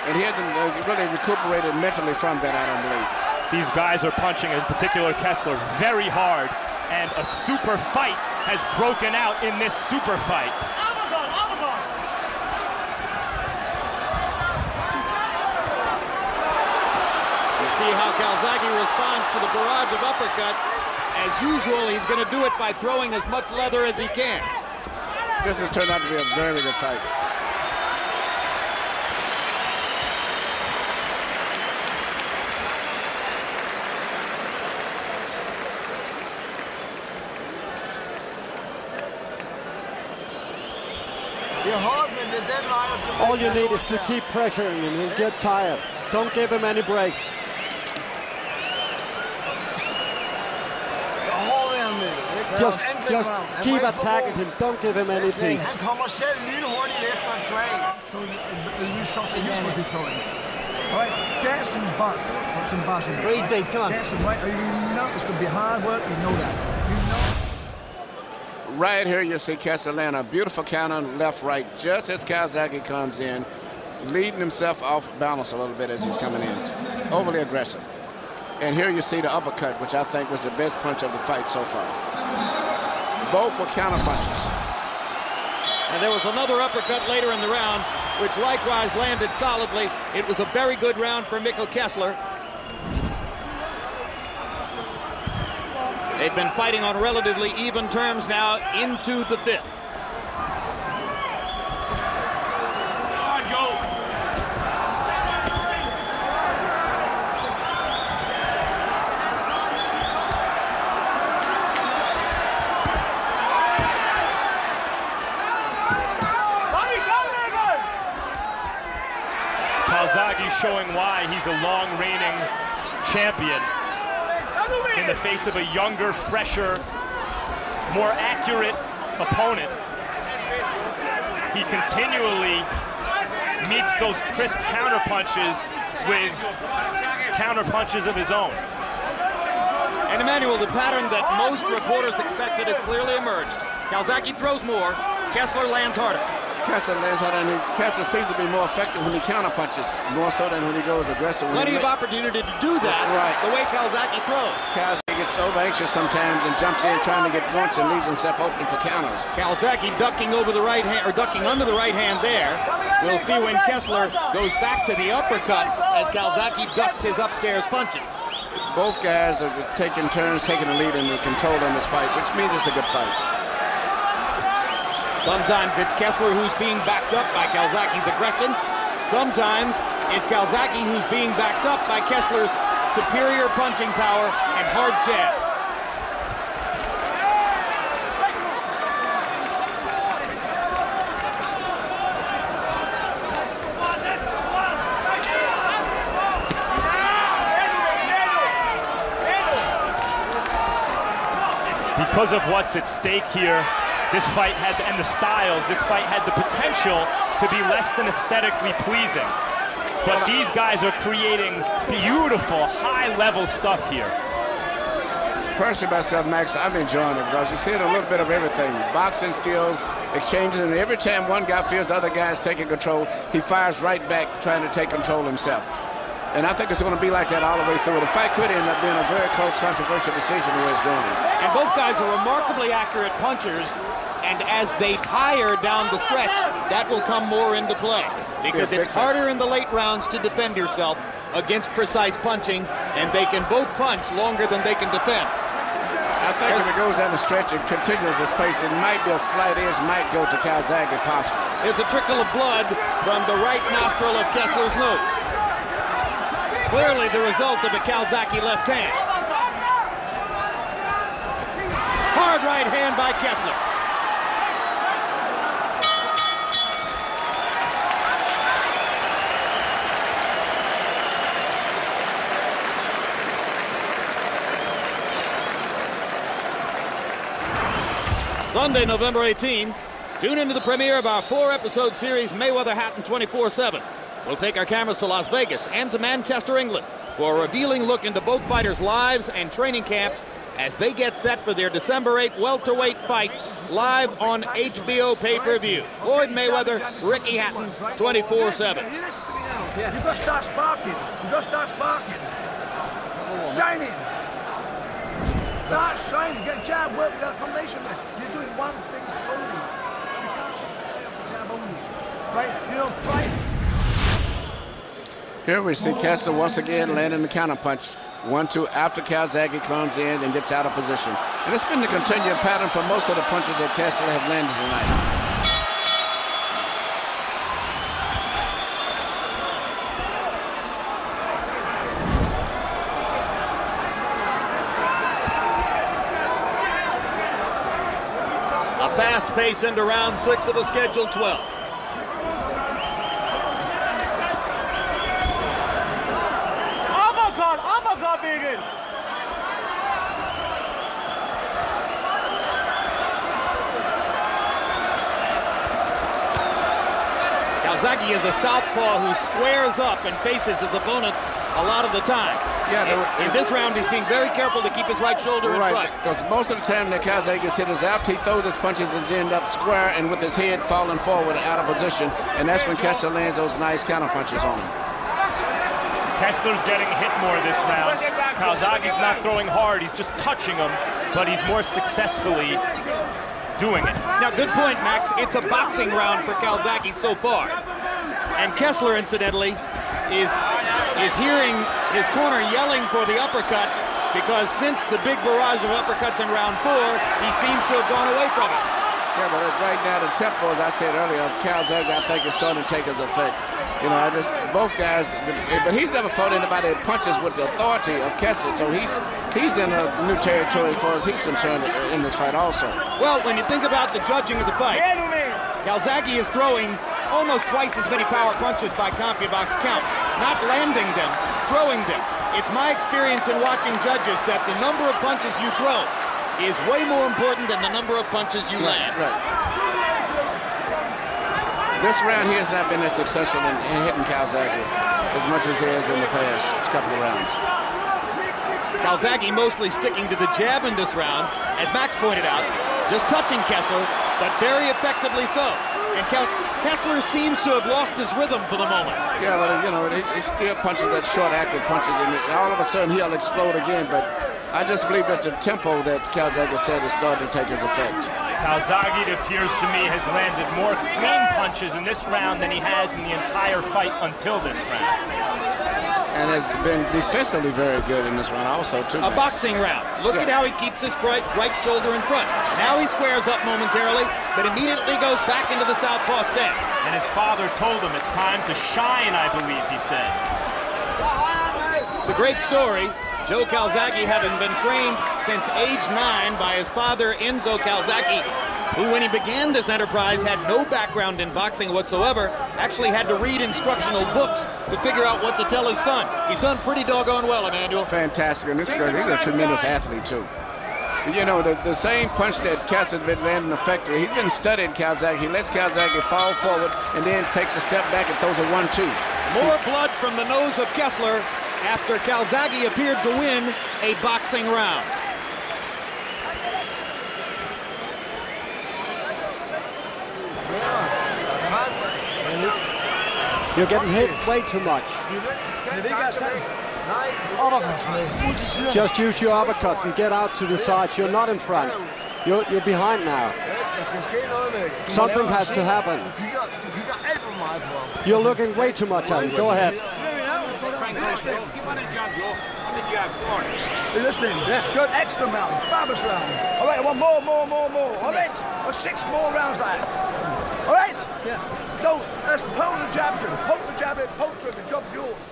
And he hasn't really recuperated mentally from that, I don't believe. These guys are punching, in particular Kessler, very hard. And a super fight has broken out in this super fight. See how Calzaghe responds to the barrage of uppercuts. As usual, he's going to do it by throwing as much leather as he can. This has turned out to be a very good fight. All you need is to keep pressuring him. He'll get tired. Don't give him any breaks. Just keep attacking him. Don't give him any peace. Han kommer selv lynhurtigt efter et slag. So here's what he's throwing. Right, gas and bust. Some buzzing. Breathe deep, come on. Gas and right. You know it's going to be hard work. You know that. You know. Right here you see Kessler land a beautiful counter left, right, just as Calzaghe comes in, leading himself off balance a little bit as he's coming in. Overly aggressive. And here you see the uppercut, which I think was the best punch of the fight so far. Both were counter punches. And there was another uppercut later in the round, which likewise landed solidly. It was a very good round for Mikkel Kessler. They've been fighting on relatively even terms now into the fifth. Calzaghe showing why he's a long-reigning champion in the face of a younger, fresher, more accurate opponent. He continually meets those crisp counterpunches with counterpunches of his own. And Emmanuel, the pattern that most reporters expected has clearly emerged. Calzaghe throws more, Kessler lands harder. Kessler lands harder, and Kessler seems to be more effective when he counterpunches, more so than when he goes aggressive. Plenty of opportunity to do that, right, the way Calzaghe throws. Calzaghe gets over anxious sometimes and jumps in trying to get points and leaves himself open for counters. Calzaghe ducking over the right hand, or ducking under the right hand there. We'll see when Kessler goes back to the uppercut as Calzaghe ducks his upstairs punches. Both guys are taking turns, taking the lead and the control in this fight, which means it's a good fight. Sometimes it's Kessler who's being backed up by Calzaghe's aggression. Sometimes it's Calzaghe who's being backed up by Kessler's superior punching power and hard jab. Because of what's at stake here, this fight had, and the styles, this fight had the potential to be less than aesthetically pleasing. But these guys are creating beautiful, high-level stuff here. Personally, myself, Max, I'm enjoying it because you see a little bit of everything. Boxing skills, exchanges, and every time one guy feels the other guy's taking control, he fires right back trying to take control himself. And I think it's going to be like that all the way through. The fight could end up being a very close, controversial decision the way it's going. And both guys are remarkably accurate punchers, and as they tire down the stretch, that will come more into play. Because it's harder in the late rounds to defend yourself against precise punching, and they can both punch longer than they can defend. I think if it goes down the stretch and continues to pace, it might be a slight edge, might go to Calzaghe possibly. There's a trickle of blood from the right nostril of Kessler's nose. Clearly the result of a Calzaghe left hand. Hard right hand by Kessler. Sunday, November 18. Tune into the premiere of our 4-episode series, Mayweather Hatton 24/7. We'll take our cameras to Las Vegas and to Manchester, England, for a revealing look into both fighters' lives and training camps as they get set for their December 8 welterweight fight live on HBO pay-per-view. Floyd Mayweather, Ricky Hatton, 24/7. You got to start sparking. You got to start sparking. Shining. Start shining. Get jab work, get a combination. You're doing one thing only. You can't jab only. Right? You don't fight. Here we see Kessler once again landing the counterpunch. 1-2 after Calzaghe comes in and gets out of position. And it's been the continued pattern for most of the punches that Kessler have landed tonight. fast pace into round 6 of a scheduled 12. Mikkel! Calzaghe is a southpaw who squares up and faces his opponents a lot of the time. Yeah, in this round, he's being very careful to keep his right shoulder in front. Because most of the time that Calzaghe gets hit is out, he throws his punches and end up square and with his head falling forward out of position, and that's when Kessler lands those nice counter punches on him. Kessler's getting hit more this round. Calzaghe's not throwing hard, he's just touching him, but he's more successfully doing it. Now, good point, Max. It's a boxing round for Calzaghe so far. And Kessler, incidentally, is hearing his corner yelling for the uppercut because since the big barrage of uppercuts in round 4, he seems to have gone away from it. Yeah, but right now the tempo, as I said earlier, of Calzaghe, I think is starting to take his effect. You know, both guys, but he's never fought anybody that punches with the authority of Kessler, so he's in a new territory as far as he's concerned in this fight also. Well, when you think about the judging of the fight, Calzaghe is throwing almost twice as many power punches by CompuBox count, not landing them, throwing them. It's my experience in watching judges that the number of punches you throw is way more important than the number of punches you land. Right. This round he has not been as successful in hitting Calzaghe as much as he has in the past couple of rounds. Calzaghe mostly sticking to the jab in this round, as Max pointed out, just touching Kessler, but very effectively so. And Kessler seems to have lost his rhythm for the moment. Yeah, but you know, he still punches that short, active punches, and all of a sudden he'll explode again. But I just believe that the tempo that Calzaghe said is starting to take his effect. Calzaghe, it appears to me, has landed more clean punches in this round than he has in the entire fight until this round. And has been defensively very good in this round also, too. A boxing round. Look at how he keeps his right shoulder in front. Now he squares up momentarily, but immediately goes back into the southpaw stance. And his father told him it's time to shine, I believe he said. It's a great story. Joe Calzaghe, having been trained since age 9 by his father, Enzo Calzaghe, who, when he began this enterprise, had no background in boxing whatsoever, actually had to read instructional books to figure out what to tell his son. He's done pretty doggone well, Emmanuel. Fantastic, and this is great. He's a tremendous athlete, too. You know, the same punch that Kessler's been landing effectively, he's been studying Calzaghe. He lets Calzaghe fall forward and then takes a step back and throws a 1-2. More blood from the nose of Kessler after Calzaghe appeared to win a boxing round. You're getting hit way too much. Just use your uppercuts and get out to the sides. You're not in front. You're behind now. Something has to happen. You're looking way too much at him. Go ahead. You're listening? Yeah. Good, extra round, fabulous round. All right, I want more. All right, 6 more rounds like that. All right? Yeah. Don't, let's poke the jab to him. Poke the jab in, poke to him, the job's yours.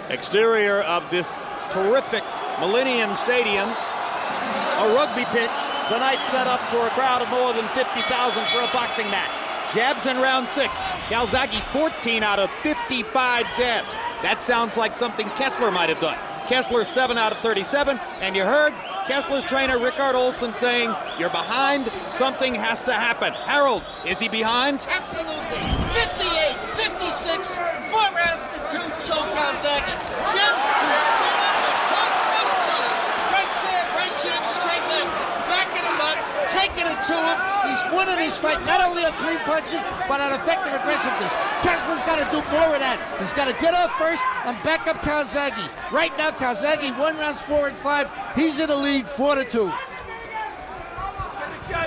Exterior of this terrific Millennium Stadium. A rugby pitch tonight set up for a crowd of more than 50,000 for a boxing match. Jabs in round 6. Calzaghe 14 out of 55 jabs. That sounds like something Kessler might have done. Kessler 7 out of 37, and you heard Kessler's trainer Rickard Olsen saying, "You're behind, something has to happen." Harold, is he behind? Absolutely. 58, 56, 4 rounds to 2, Joe Calzaghe. Jim, right jab, straight left, backing him up, taking it to him. He's winning his fight, not only on clean punching, but on effective aggressiveness. Kessler's got to do more of that. He's got to get off first and back up Calzaghe. Right now, Calzaghe 1 rounds 4 and 5. He's in the lead, 4-2.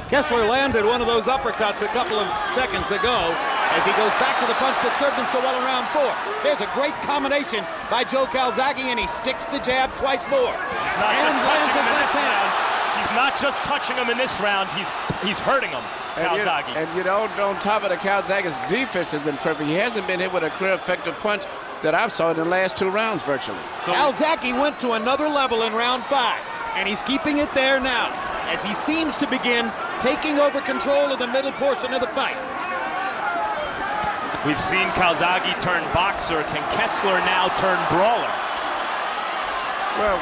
Kessler landed one of those uppercuts a couple of seconds ago as he goes back to the punch that served him so well in round 4. There's a great combination by Joe Calzaghe, and he sticks the jab twice more. He's not just touching him in this round, he's hurting him, Calzaghe. And you know, on top of the Calzaghe's defense has been perfect. He hasn't been hit with a clear effective punch that I've saw in the last 2 rounds virtually. So Calzaghe went to another level in round 5, and he's keeping it there now. as he seems to begin taking over control of the middle portion of the fight. We've seen Calzaghe turn boxer. Can Kessler now turn brawler? Well,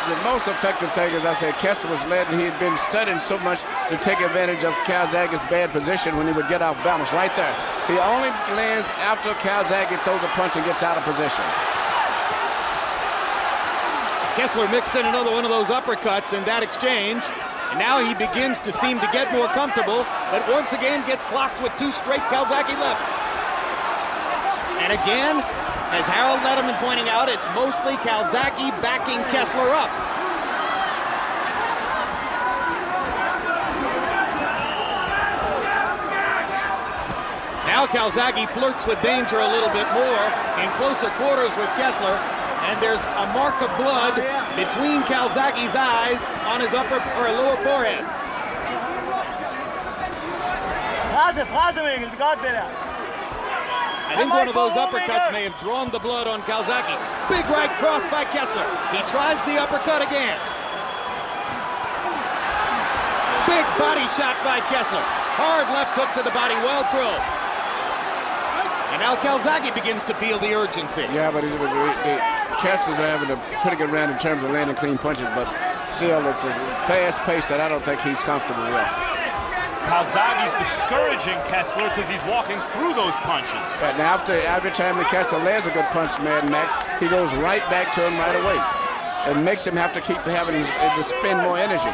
the most effective thing, as I said, Kessler was led, and he had been studying so much to take advantage of Calzaghe's bad position when he would get off balance. Right there. He only lands after Calzaghe throws a punch and gets out of position. Kessler mixed in another one of those uppercuts in that exchange, and now he begins to seem to get more comfortable, but once again gets clocked with 2 straight Calzaghe lefts. And again, as Harold Letterman pointing out, it's mostly Calzaghe backing Kessler up. Now Calzaghe flirts with danger a little bit more in closer quarters with Kessler, and there's a mark of blood between Calzaghe's eyes on his upper or lower forehead. I think one of those uppercuts may have drawn the blood on Calzaghe. Big right cross by Kessler. He tries the uppercut again. Big body shot by Kessler. Hard left hook to the body, well thrown. And now Calzaghe begins to feel the urgency. Yeah, but Kessler's having a pretty good round in terms of landing clean punches, but still it's a fast pace that I don't think he's comfortable with. Calzaghe's discouraging Kessler because he's walking through those punches. Yeah, now every time the Kessler lands a good punch, Mad Mac, he goes right back to him right away. It makes him have to keep having to spend more energy.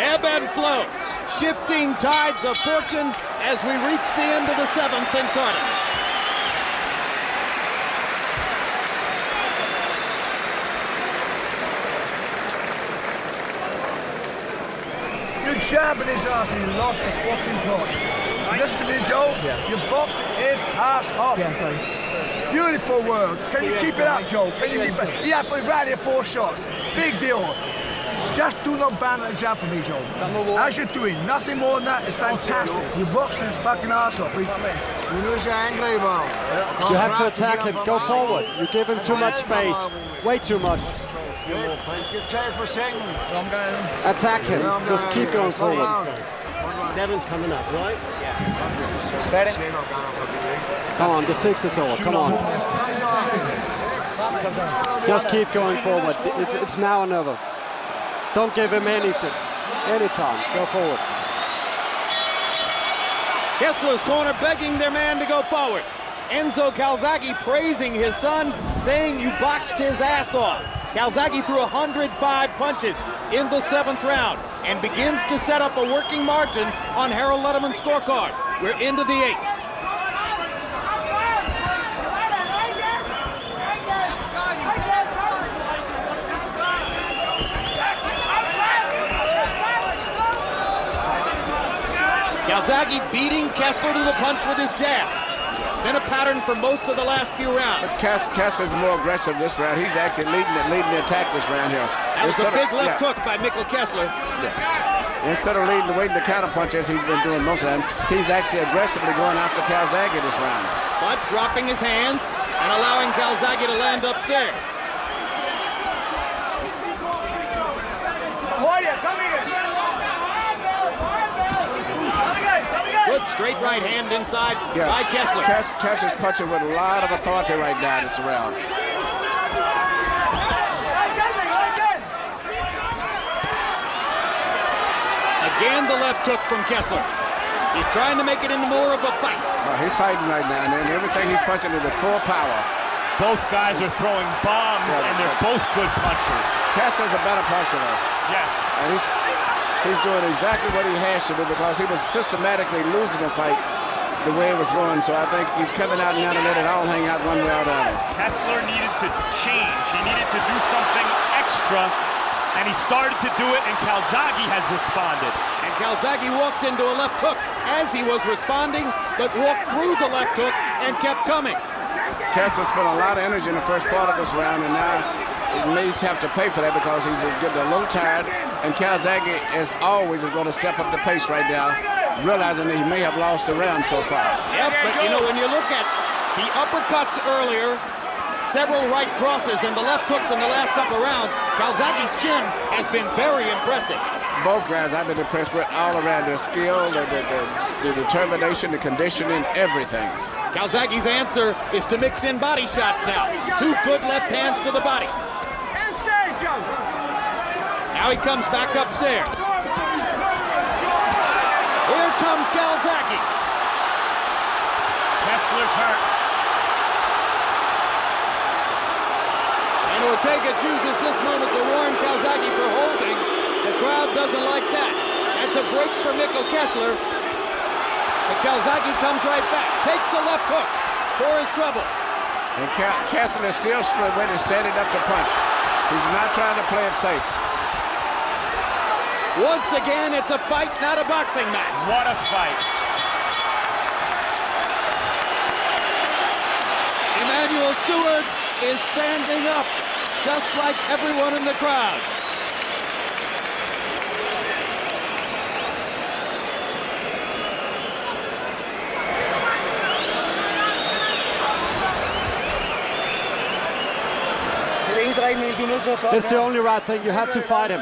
Ebb and flow, shifting tides of fortune as we reach the end of the 7th in Cardiff. You jabbing his ass and you lost the fucking punch. Listen to me, Joe. Yeah. You boxed his ass off. Yeah, beautiful words. Can you keep it up, Joe? Can you keep it? He had to rally 4 shots. Big deal. Just do not ban and jab for me, Joe. As you're doing, nothing more than that. It's fantastic. You boxed his fucking ass off. You lose your angry ball. You have to attack him. Go forward. You give him too much space. Way too much. Attack him. Just keep going forward. 7's coming up, right? Yeah. Come on, the 6th is over. Come on. Just keep going forward. It's now or never. Don't give him anything. Anytime. Go forward. Kessler's corner begging their man to go forward. Enzo Calzaghe praising his son, saying you boxed his ass off. Calzaghe threw 105 punches in the 7th round and begins to set up a working margin on Harold Letterman's scorecard. We're into the 8th. Calzaghe beating Kessler to the punch with his jab. It's been a pattern for most of the last few rounds. But Kessler's more aggressive this round. He's actually leading the attack this round here. That was a big left hook by Mikkel Kessler. Yeah. Instead of waiting to counter punch as he's been doing most of them, he's actually aggressively going after Calzaghe this round. But dropping his hands and allowing Calzaghe to land upstairs. Come here. Good straight right hand inside by Kessler. Kessler's punching with a lot of authority right now this round. Again, the left hook from Kessler. He's trying to make it into more of a fight. Well, he's fighting right now, and everything he's punching is with full power. Both guys are throwing bombs, and they're both good punchers. Kessler's a better puncher, though. Yes. And he's doing exactly what he has to do because he was systematically losing the fight the way it was going. So I think he's coming out now to let it all hang out one way or the other. Kessler needed to change. He needed to do something extra, and he started to do it, and Calzaghe has responded. And Calzaghe walked into a left hook as he was responding, but walked through the left hook and kept coming. Kessler spent a lot of energy in the first part of this round, and now he may have to pay for that because he's getting a little tired. And Calzaghe, as always, is going to step up the pace right now, realizing that he may have lost the round so far. Yep, but you know, when you look at the uppercuts earlier several right crosses and the left hooks in the last couple rounds. Calzaghe's chin has been very impressive. Both guys I've been impressed with all around their skill, the determination, the conditioning, everything. Calzaghe's answer is to mix in body shots now. 2 good left hands to the body. Downstairs, Joe. Now he comes back upstairs. Here comes Calzaghe. Kessler's hurt. And Ortega chooses this moment to warn Calzaghe for holding. The crowd doesn't like that. That's a break for Mikkel Kessler. But Calzaghe comes right back. Takes a left hook for his trouble. And Kessler still standing up to punch. He's not trying to play it safe. Once again, it's a fight, not a boxing match. What a fight. Emanuel Stewart is standing up, just like everyone in the crowd. It's the only right thing. You have to fight him.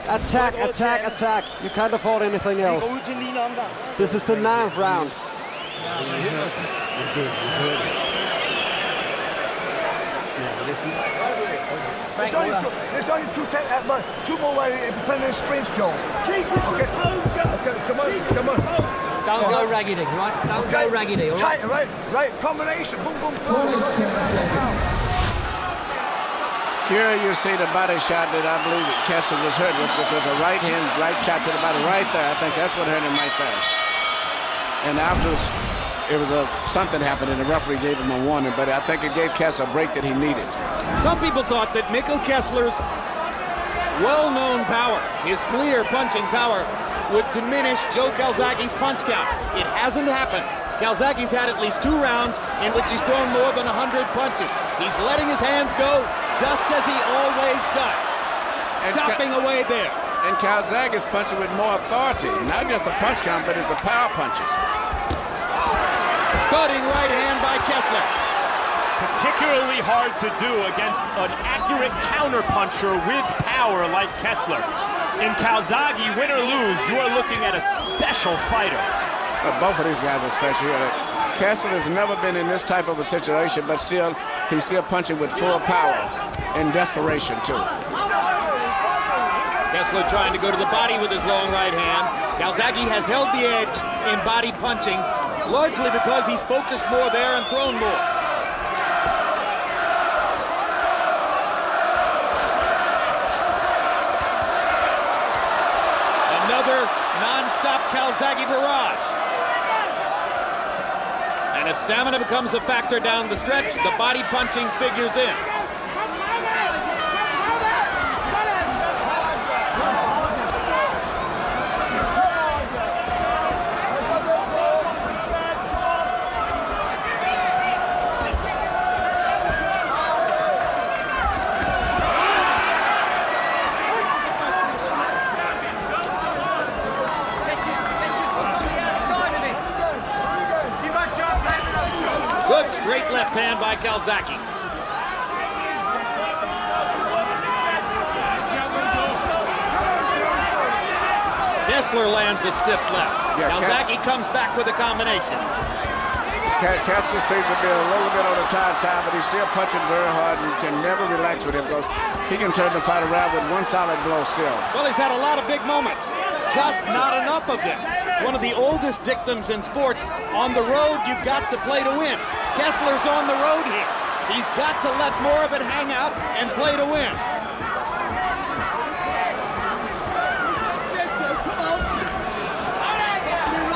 Attack, attack, attack. You can't afford anything else. This is the 9th round. There's only 2 more independent sprints, Joe. Okay, come on. Don't go raggedy, right? Don't go raggedy, all right? Right, combination, boom, boom, boom. Here you see the body shot that I believe that Kessler was hurt with, which was a right shot to the body right there. I think that's what hurt him right there. And afterwards, it was something happened and the referee gave him a warning, but I think it gave Kessler a break that he needed. Some people thought that Mikkel Kessler's well-known power, his clear punching power, would diminish Joe Calzaghe's punch count. It hasn't happened. Calzaghe's had at least 2 rounds in which he's thrown more than 100 punches. He's letting his hands go just as he always does. And chopping away there. And Calzaghe is punching with more authority. Not just a punch count, but it's a power punches. Cutting right hand by Kessler. Particularly hard to do against an accurate counterpuncher with power like Kessler. In Calzaghe, win or lose, you are looking at a special fighter. But both of these guys are special here. Kessler has never been in this type of a situation, but still, he's still punching with full power and desperation, too. Kessler trying to go to the body with his long right hand. Calzaghe has held the edge in body punching, largely because he's focused more there and thrown more. Another non-stop Calzaghe barrage. And if stamina becomes a factor down the stretch, the body punching figures in. Good straight left hand by Calzaghe. Kessler lands a stiff left. Calzaghe comes back with a combination. Kessler seems to be a little bit on the tired side, but he's still punching very hard and can never relax with him because he can turn the fight around with one solid blow still. Well, he's had a lot of big moments, just not enough of them. It's one of the oldest dictums in sports. On the road, you've got to play to win. Kessler's on the road here. He's got to let more of it hang out and play to win.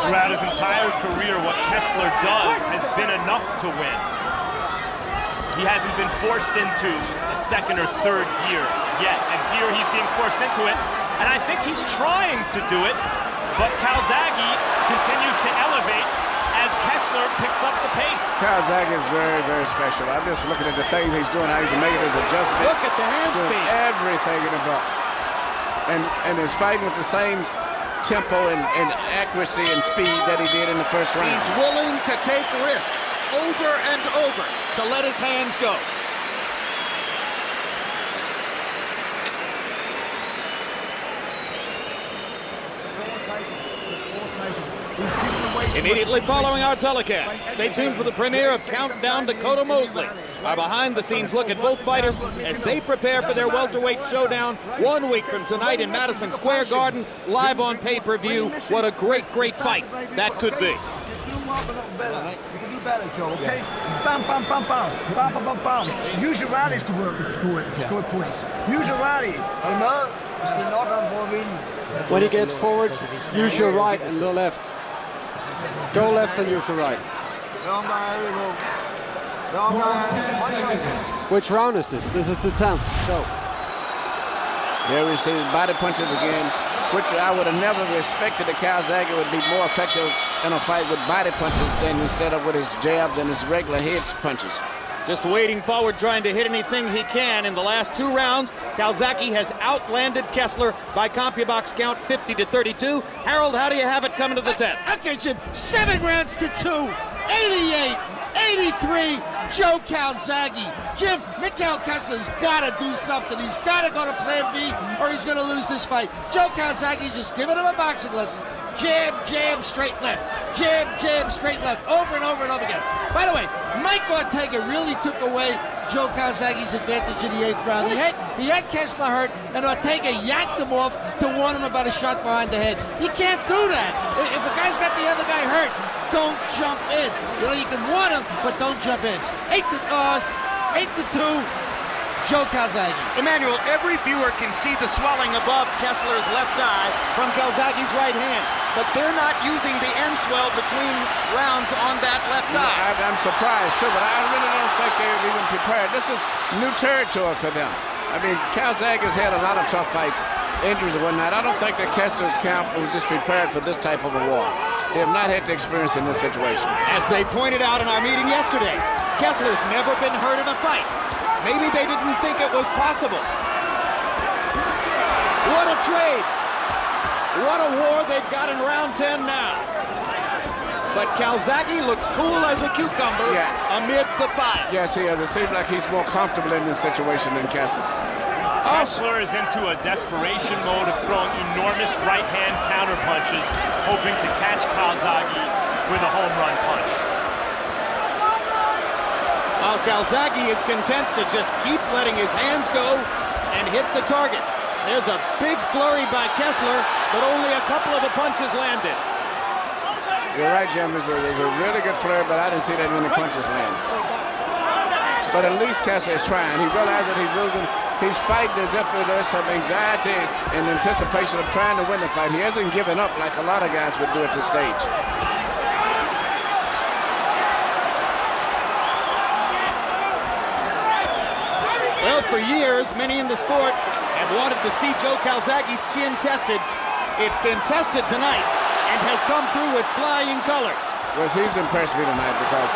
Throughout his entire career, what Kessler does has been enough to win. He hasn't been forced into a second or third gear yet, and here he's being forced into it, and I think he's trying to do it, but Calzaghe continues to elevate as Kessler picks up the pace. Calzaghe is very, very special. I'm just looking at the things he's doing, how he's making his adjustments. Look at the hand speed. Everything in the book. And is fighting with the same tempo and accuracy and speed that he did in the first round. He's willing to take risks. over and over to let his hands go. Immediately following our telecast, stay tuned for the premiere of Countdown to Dakota Mosley. Our behind-the-scenes look at both fighters as they prepare for their welterweight showdown 1 week from tonight in Madison Square Garden, live on pay-per-view. What a great, great fight that could be. You can do better, Joe, okay? Bam, bam, bam, bam, bam, bam, bam, bam. Use your rallies to work and score points. Use your rally. When he gets forward, use your right and the left. Go left and use your right. Which round is this? This is the 10th. Go. There we see body punches again, which I would have never respected that Calzaghe would be more effective in a fight with body punches than instead of with his jabs and his regular head punches. Just wading forward, trying to hit anything he can. In the last 2 rounds, Calzaghe has outlanded Kessler by CompuBox count 50-32. Harold, how do you have it coming to the 10th? Okay, Jim, 7 rounds to 2, 88, 83, Joe Calzaghe. Jim, Mikkel Kessler's got to do something. He's got to go to plan B or he's going to lose this fight. Joe Calzaghe just giving him a boxing lesson. Jab, jab, straight left. Jab, jab, straight left. Over and over and over again. By the way, Mike Ortega really took away Joe Calzaghe's advantage in the 8th round. He had Kessler hurt, and Ortega yanked him off to warn him about a shot behind the head. You can't do that. If a guy's got the other guy hurt, don't jump in. You know, you can warn him, but don't jump in. 8-2. Joe Calzaghe. Emmanuel, every viewer can see the swelling above Kessler's left eye from Calzaghe's right hand, but they're not using the end swell between rounds on that left eye. I'm surprised too, but I really don't think they're even prepared. This is new territory for them. I mean, Calzaghe has had a lot of tough fights, injuries and whatnot. I don't think that Kessler's camp was just prepared for this type of a war. They have not had the experience in this situation. As they pointed out in our meeting yesterday, Kessler's never been hurt in a fight. Maybe they didn't think it was possible. What a trade. What a war they've got in round 10 now. But Calzaghe looks cool as a cucumber amid the fire. Yes, he is. It seems like he's more comfortable in this situation than Kessler. Kessler is into a desperation mode of throwing enormous right-hand counter punches, hoping to catch Calzaghe with a home run punch. Calzaghe is content to just keep letting his hands go and hit the target. There's a big flurry by Kessler, but only a couple of the punches landed. You're right, Jim. There's a really good flurry, but I didn't see that many punches land. But at least Kessler is trying. He realized that he's losing. He's fighting as if there's some anxiety and anticipation of trying to win the fight. He hasn't given up like a lot of guys would do at this stage. Well, for years, many in the sport have wanted to see Joe Calzaghe's chin tested. It's been tested tonight and has come through with flying colors. Well, he's impressed me tonight because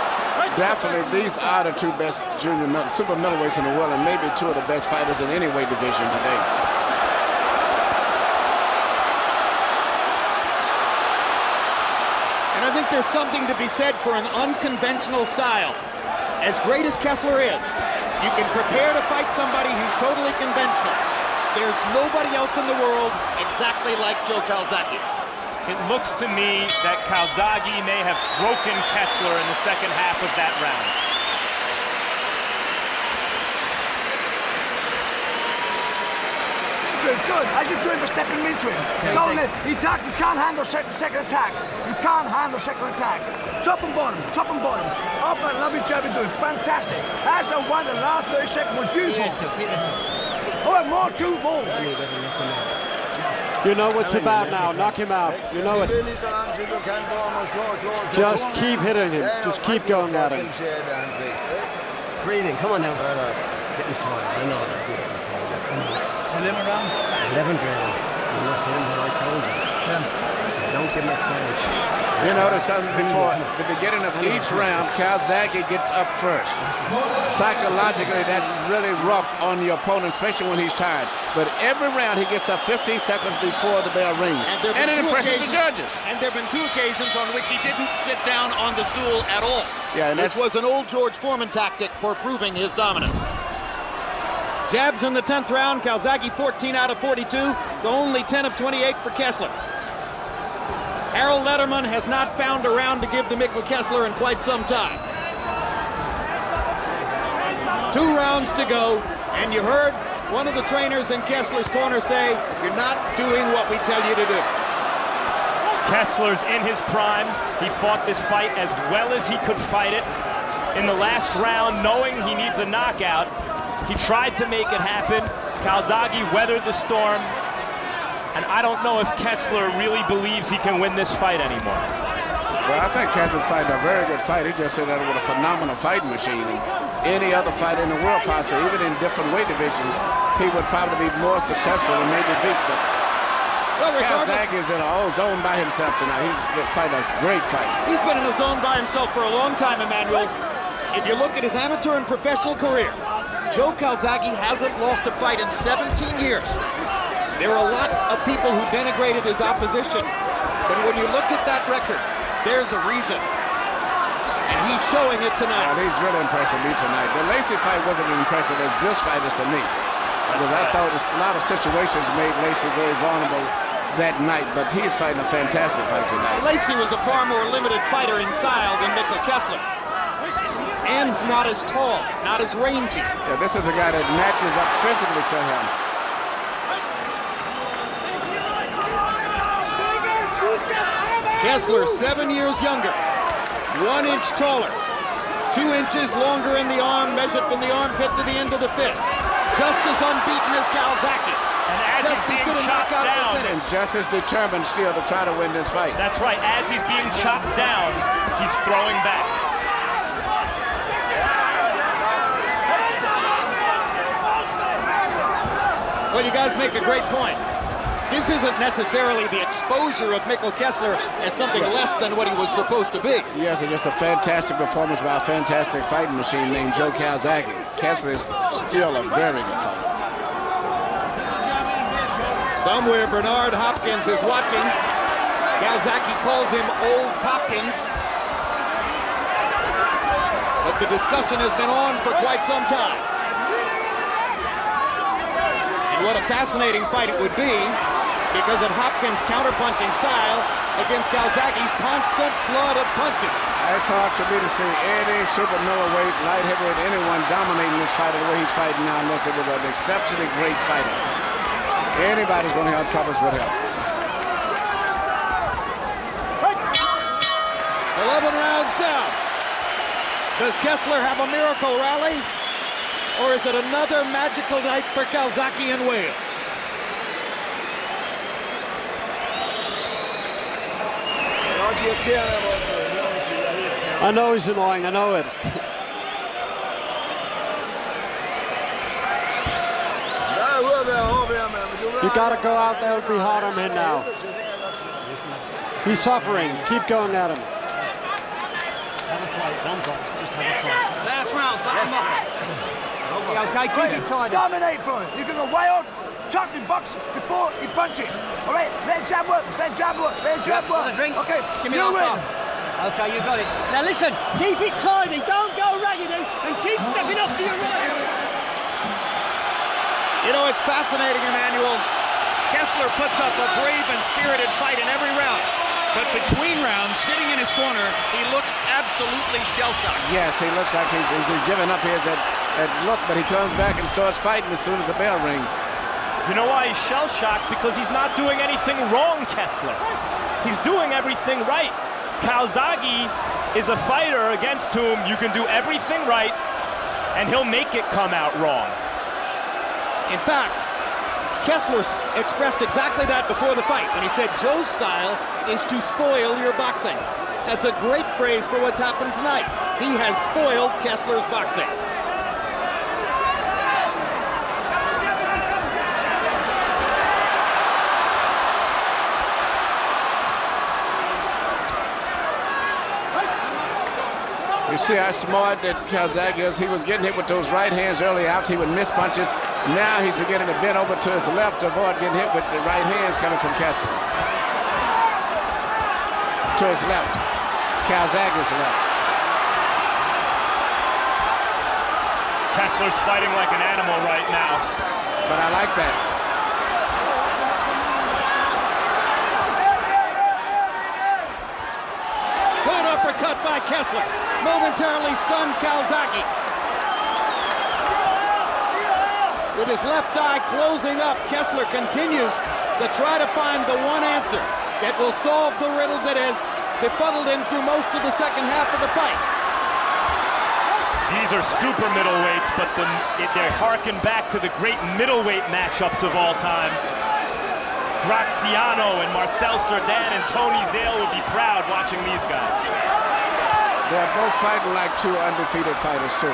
definitely these are the 2 best super middleweights in the world and maybe 2 of the best fighters in any weight division today. And I think there's something to be said for an unconventional style. As great as Kessler is, you can prepare to fight somebody who's totally conventional. There's nobody else in the world exactly like Joe Calzaghe. It looks to me that Calzaghe may have broken Kessler in the second half of that round. It's good. As you're doing for stepping into him. Don't let you can't handle second attack. You can't handle second attack. Top and bottom, top and bottom. After that lovely job you're doing, fantastic. As I won the last 30 seconds was beautiful. Oh, more, 2 more. You know what it's about now. Knock him out. You know it. Just keep hitting him. Just keep going at him. Breathing. Come on now. Getting tired. I know that. 11 round? 11th round. I'm not him, but I told you. Don't give him a chance. You notice something before the beginning of each round, Calzaghe gets up first. Psychologically, that's really rough on your opponent, especially when he's tired. But every round, he gets up 15 seconds before the bell rings. And it impresses the judges. And there have been 2 occasions on which he didn't sit down on the stool at all. Yeah, and which was an old George Foreman tactic for proving his dominance. Jabs in the 10th round, Calzaghe 14 out of 42, to only 10 of 28 for Kessler. Harold Letterman has not found a round to give to Mikkel Kessler in quite some time. 2 rounds to go, and you heard one of the trainers in Kessler's corner say, "You're not doing what we tell you to do." Kessler's in his prime. He fought this fight as well as he could fight it. In the last round, knowing he needs a knockout, he tried to make it happen. Calzaghe weathered the storm. And I don't know if Kessler really believes he can win this fight anymore. Well, I think Kessler's fighting a very good fight. He just said that with a phenomenal fighting machine. Any other fighter in the world, possibly, even in different weight divisions, he would probably be more successful and maybe beat them. Well, Calzaghe is in a whole zone by himself tonight. He's fighting a great fight. He's been in a zone by himself for a long time, Emmanuel. If you look at his amateur and professional career, Joe Calzaghe hasn't lost a fight in 17 years. There are a lot of people who denigrated his opposition, but when you look at that record, there's a reason. And he's showing it tonight. Well, he's really impressed me tonight. The Lacey fight wasn't as impressive as this fight is to me, because I thought a lot of situations made Lacey very vulnerable that night, but he's fighting a fantastic fight tonight. Lacey was a far more limited fighter in style than Mikkel Kessler. And not as tall, not as rangy. Yeah, this is a guy that matches up physically to him. Kessler, 7 years younger, 1 inch taller, 2 inches longer in the arm, measured from the armpit to the end of the fist. Just as unbeaten as Calzaghe. And as he's being chopped down. And just as determined still to try to win this fight. That's right. As he's being chopped down, he's throwing back. Well, you guys make a great point. This isn't necessarily the exposure of Mikkel Kessler as something less than what he was supposed to be. Yes, it's just a fantastic performance by a fantastic fighting machine named Joe Calzaghe. Kessler is still a very good fighter. Somewhere Bernard Hopkins is watching. Calzaghe calls him Old Hopkins. But the discussion has been on for quite some time. And what a fascinating fight it would be, because of Hopkins' counterpunching style against Calzaghe's constant flood of punches. It's hard for me to see any super middleweight, light heavyweight, anyone dominating this fight the way he's fighting now, unless it was an exceptionally great fighter. Anybody's going to have troubles with him. 11 rounds down. Does Kessler have a miracle rally? Or is it another magical night for Calzaghe in Wales? I know he's annoying, I know it. You gotta go out there and be hard on him now. He's suffering. Keep going at him. Last round, top him up. Okay, keep it tight. Dominate for him. You can go wild, chocolate box before he punches. All right, let jab work, let jab work, let jab work. Okay, give me you win. Okay, you got it. Now listen, keep it tidy. Don't go raggedy and keep stepping off to your right. You know, it's fascinating, Emmanuel. Kessler puts up a brave and spirited fight in every round. But between rounds, sitting in his corner, he looks absolutely shell-shocked. Yes, he looks like he's giving up here that look, but he comes back and starts fighting as soon as the bell rings. You know why he's shell-shocked? Because he's not doing anything wrong, Kessler. He's doing everything right. Calzaghe is a fighter against whom you can do everything right, and he'll make it come out wrong. In fact, Kessler expressed exactly that before the fight when he said Joe's style is to spoil your boxing. That's a great phrase for what's happened tonight. He has spoiled Kessler's boxing. see how smart that Calzaghe is. He was getting hit with those right hands early out. He would miss punches. Now he's beginning to bend over to his left to avoid getting hit with the right hands coming from Kessler. To his left. Calzaghe's left. Kessler's fighting like an animal right now. But I like that. Good uppercut by Kessler. Momentarily stunned Calzaghe. With his left eye closing up, Kessler continues to try to find the one answer that will solve the riddle that has befuddled him through most of the second half of the fight. These are super middleweights, but they harken back to the great middleweight matchups of all time. Graziano and Marcel Cerdan and Tony Zale would be proud watching these guys. They're both fighting like two undefeated fighters, too.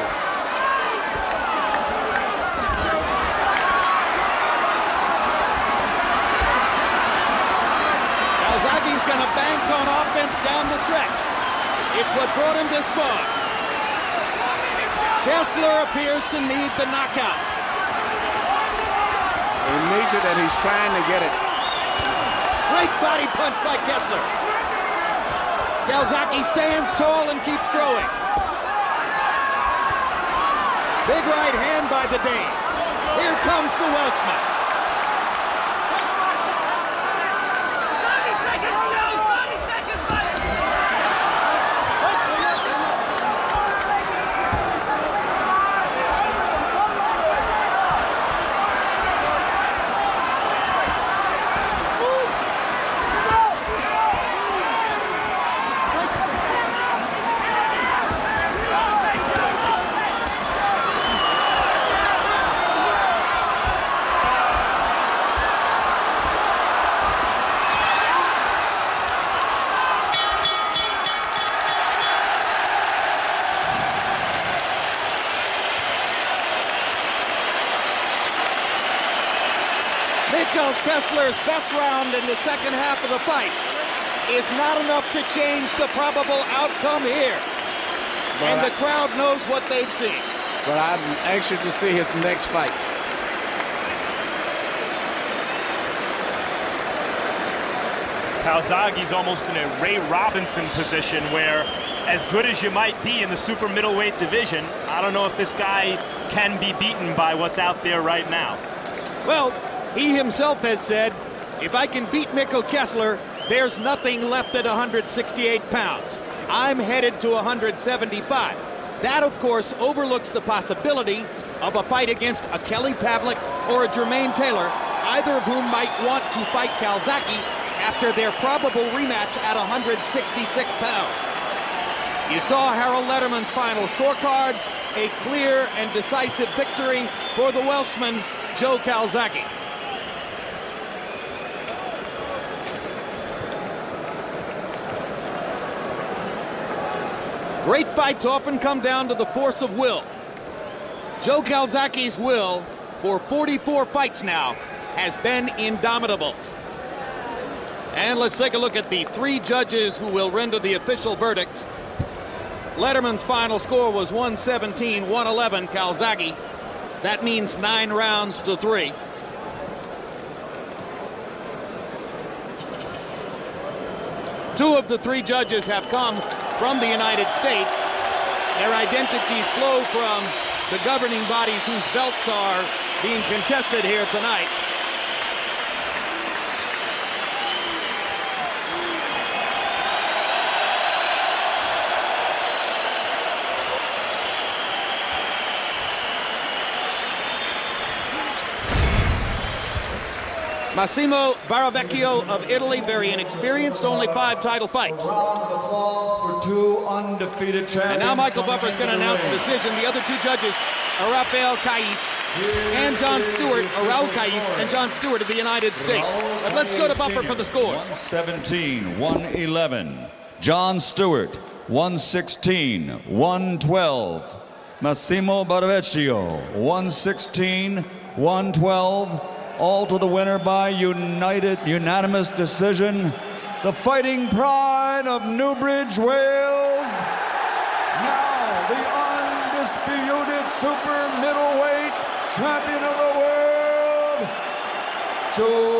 Calzaghe's going to bank on offense down the stretch. It's what brought him this far. Kessler appears to need the knockout. He needs it, and he's trying to get it. Great body punch by Kessler. Calzaghe stands tall and keeps throwing. Big right hand by the Dane. Here comes the Welshman. Mikkel Kessler's best round in the second half of the fight is not enough to change the probable outcome here. And the crowd knows what they've seen. But I'm anxious to see his next fight. Calzaghe's almost in a Ray Robinson position where, as good as you might be in the super middleweight division, I don't know if this guy can be beaten by what's out there right now. Well, he himself has said, if I can beat Mikkel Kessler, there's nothing left at 168 pounds. I'm headed to 175. That, of course, overlooks the possibility of a fight against a Kelly Pavlik or a Jermaine Taylor, either of whom might want to fight Calzaghe after their probable rematch at 166 pounds. You saw Harold Lederman's final scorecard, a clear and decisive victory for the Welshman, Joe Calzaghe. Great fights often come down to the force of will. Joe Calzaghe's will for 44 fights now has been indomitable. And let's take a look at the three judges who will render the official verdict. Lederman's final score was 117-111 Calzaghe. That means 9 rounds to 3. Two of the three judges have come from the United States. Their identities flow from the governing bodies whose belts are being contested here tonight. Massimo Baravecchio of Italy, very inexperienced, only 5 title fights. For 2 undefeated champions. And now Michael Buffer's going to announce the decision. The other 2 judges are Rafael Cais and John Stewart, or Raul Cais and John Stewart of the United States. But let's go to Buffer for the scores. 117-111. John Stewart, 116-112. Massimo Baravecchio, 116-112. All to the winner by unanimous decision. The fighting pride of Newbridge, Wales, now Calzaghe.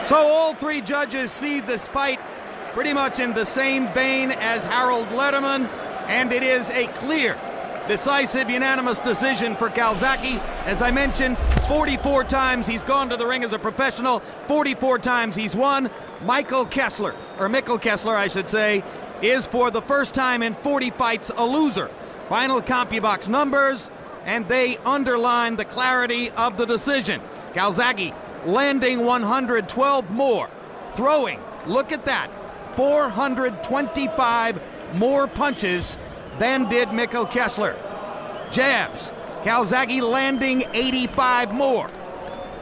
So all three judges see this fight pretty much in the same vein as Harold Lederman, and it is a clear, decisive, unanimous decision for Calzaghe. As I mentioned, 44 times he's gone to the ring as a professional, 44 times he's won. Mikkel Kessler, I should say, is for the first time in 40 fights a loser. Final CompuBox numbers, and they underline the clarity of the decision. Calzaghe landing 112 more, throwing, look at that, 425 more punches than did Mikkel Kessler. Jabs, Calzaghe landing 85 more,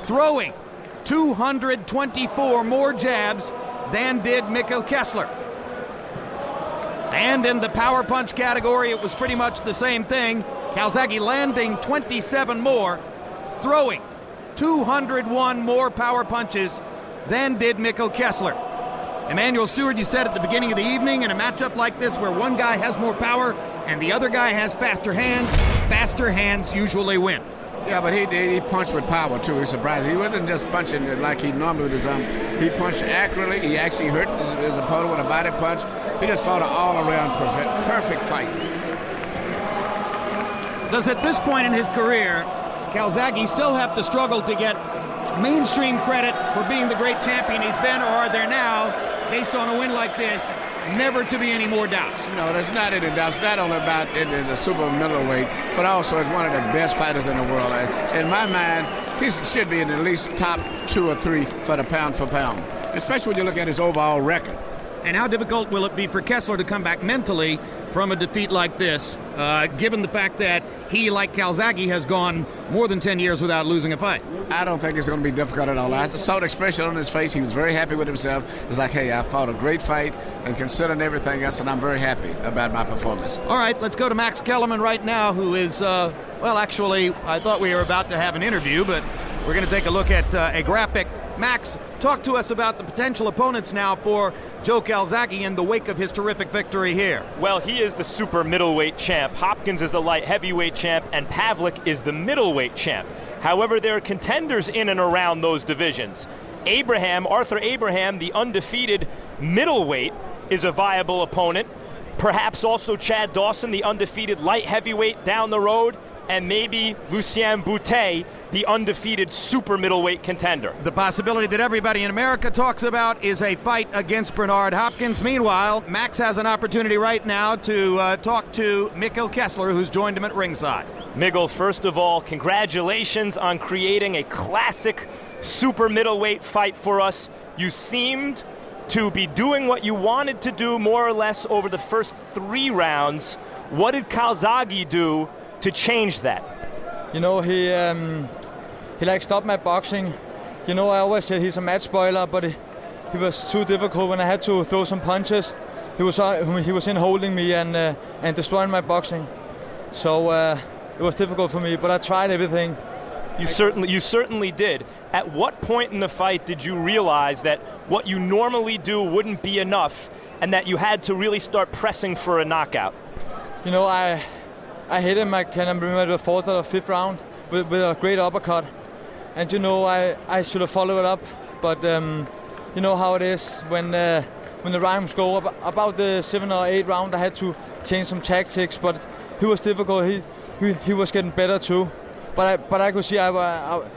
throwing 224 more jabs than did Mikkel Kessler. And in the power punch category, it was pretty much the same thing. Calzaghe landing 27 more, throwing 201 more power punches than did Mikkel Kessler. Emmanuel Stewart, you said at the beginning of the evening, in a matchup like this where one guy has more power and the other guy has faster hands usually win. Yeah, but he punched with power too. He surprised. He wasn't just punching like he normally would. He punched accurately. He actually hurt his opponent with a body punch. He just fought an all-around perfect fight. Does at this point in his career, Calzaghe still have to struggle to get mainstream credit for being the great champion he's been, or are there now, based on a win like this, never to be any more doubts? No, there's not any doubts. Not only about it is a super middleweight, but also as one of the best fighters in the world. In my mind, he should be in at least top 2 or 3 for the pound for pound, especially when you look at his overall record. And how difficult will it be for Kessler to come back mentally from a defeat like this, given the fact that he, like Calzaghe, has gone more than 10 years without losing a fight? I don't think it's going to be difficult at all. I saw the expression on his face. He was very happy with himself. It's like, hey, I fought a great fight, and considering everything else, and I'm very happy about my performance. All right, let's go to Max Kellerman right now, who is, well, actually, I thought we were about to have an interview, but we're going to take a look at a graphic. Max, talk to us about the potential opponents now for Joe Calzaghe in the wake of his terrific victory here. Well, he is the super middleweight champ. Hopkins is the light heavyweight champ, and Pavlik is the middleweight champ. However, there are contenders in and around those divisions. Arthur Abraham, the undefeated middleweight, is a viable opponent. Perhaps also Chad Dawson, the undefeated light heavyweight down the road. And maybe Lucien Boutet, the undefeated super middleweight contender. The possibility that everybody in America talks about is a fight against Bernard Hopkins. Meanwhile, Max has an opportunity right now to talk to Mikkel Kessler, who's joined him at ringside. Mikkel, first of all, congratulations on creating a classic super middleweight fight for us. You seemed to be doing what you wanted to do more or less over the first 3 rounds. What did Calzaghe do to change that? You know, he like stopped my boxing. You know, I always said he's a match spoiler, but he was too difficult when I had to throw some punches. He was in holding me and destroying my boxing. So it was difficult for me, but I tried everything. You certainly did. At what point in the fight did you realize that what you normally do wouldn't be enough and that you had to really start pressing for a knockout? You know, I hit him, I can remember the 4th or 5th round with a great uppercut. And you know, I should have followed it up, but you know how it is when the rounds go about the 7th or 8th round. I had to change some tactics, but he was difficult. He was getting better too, but I could see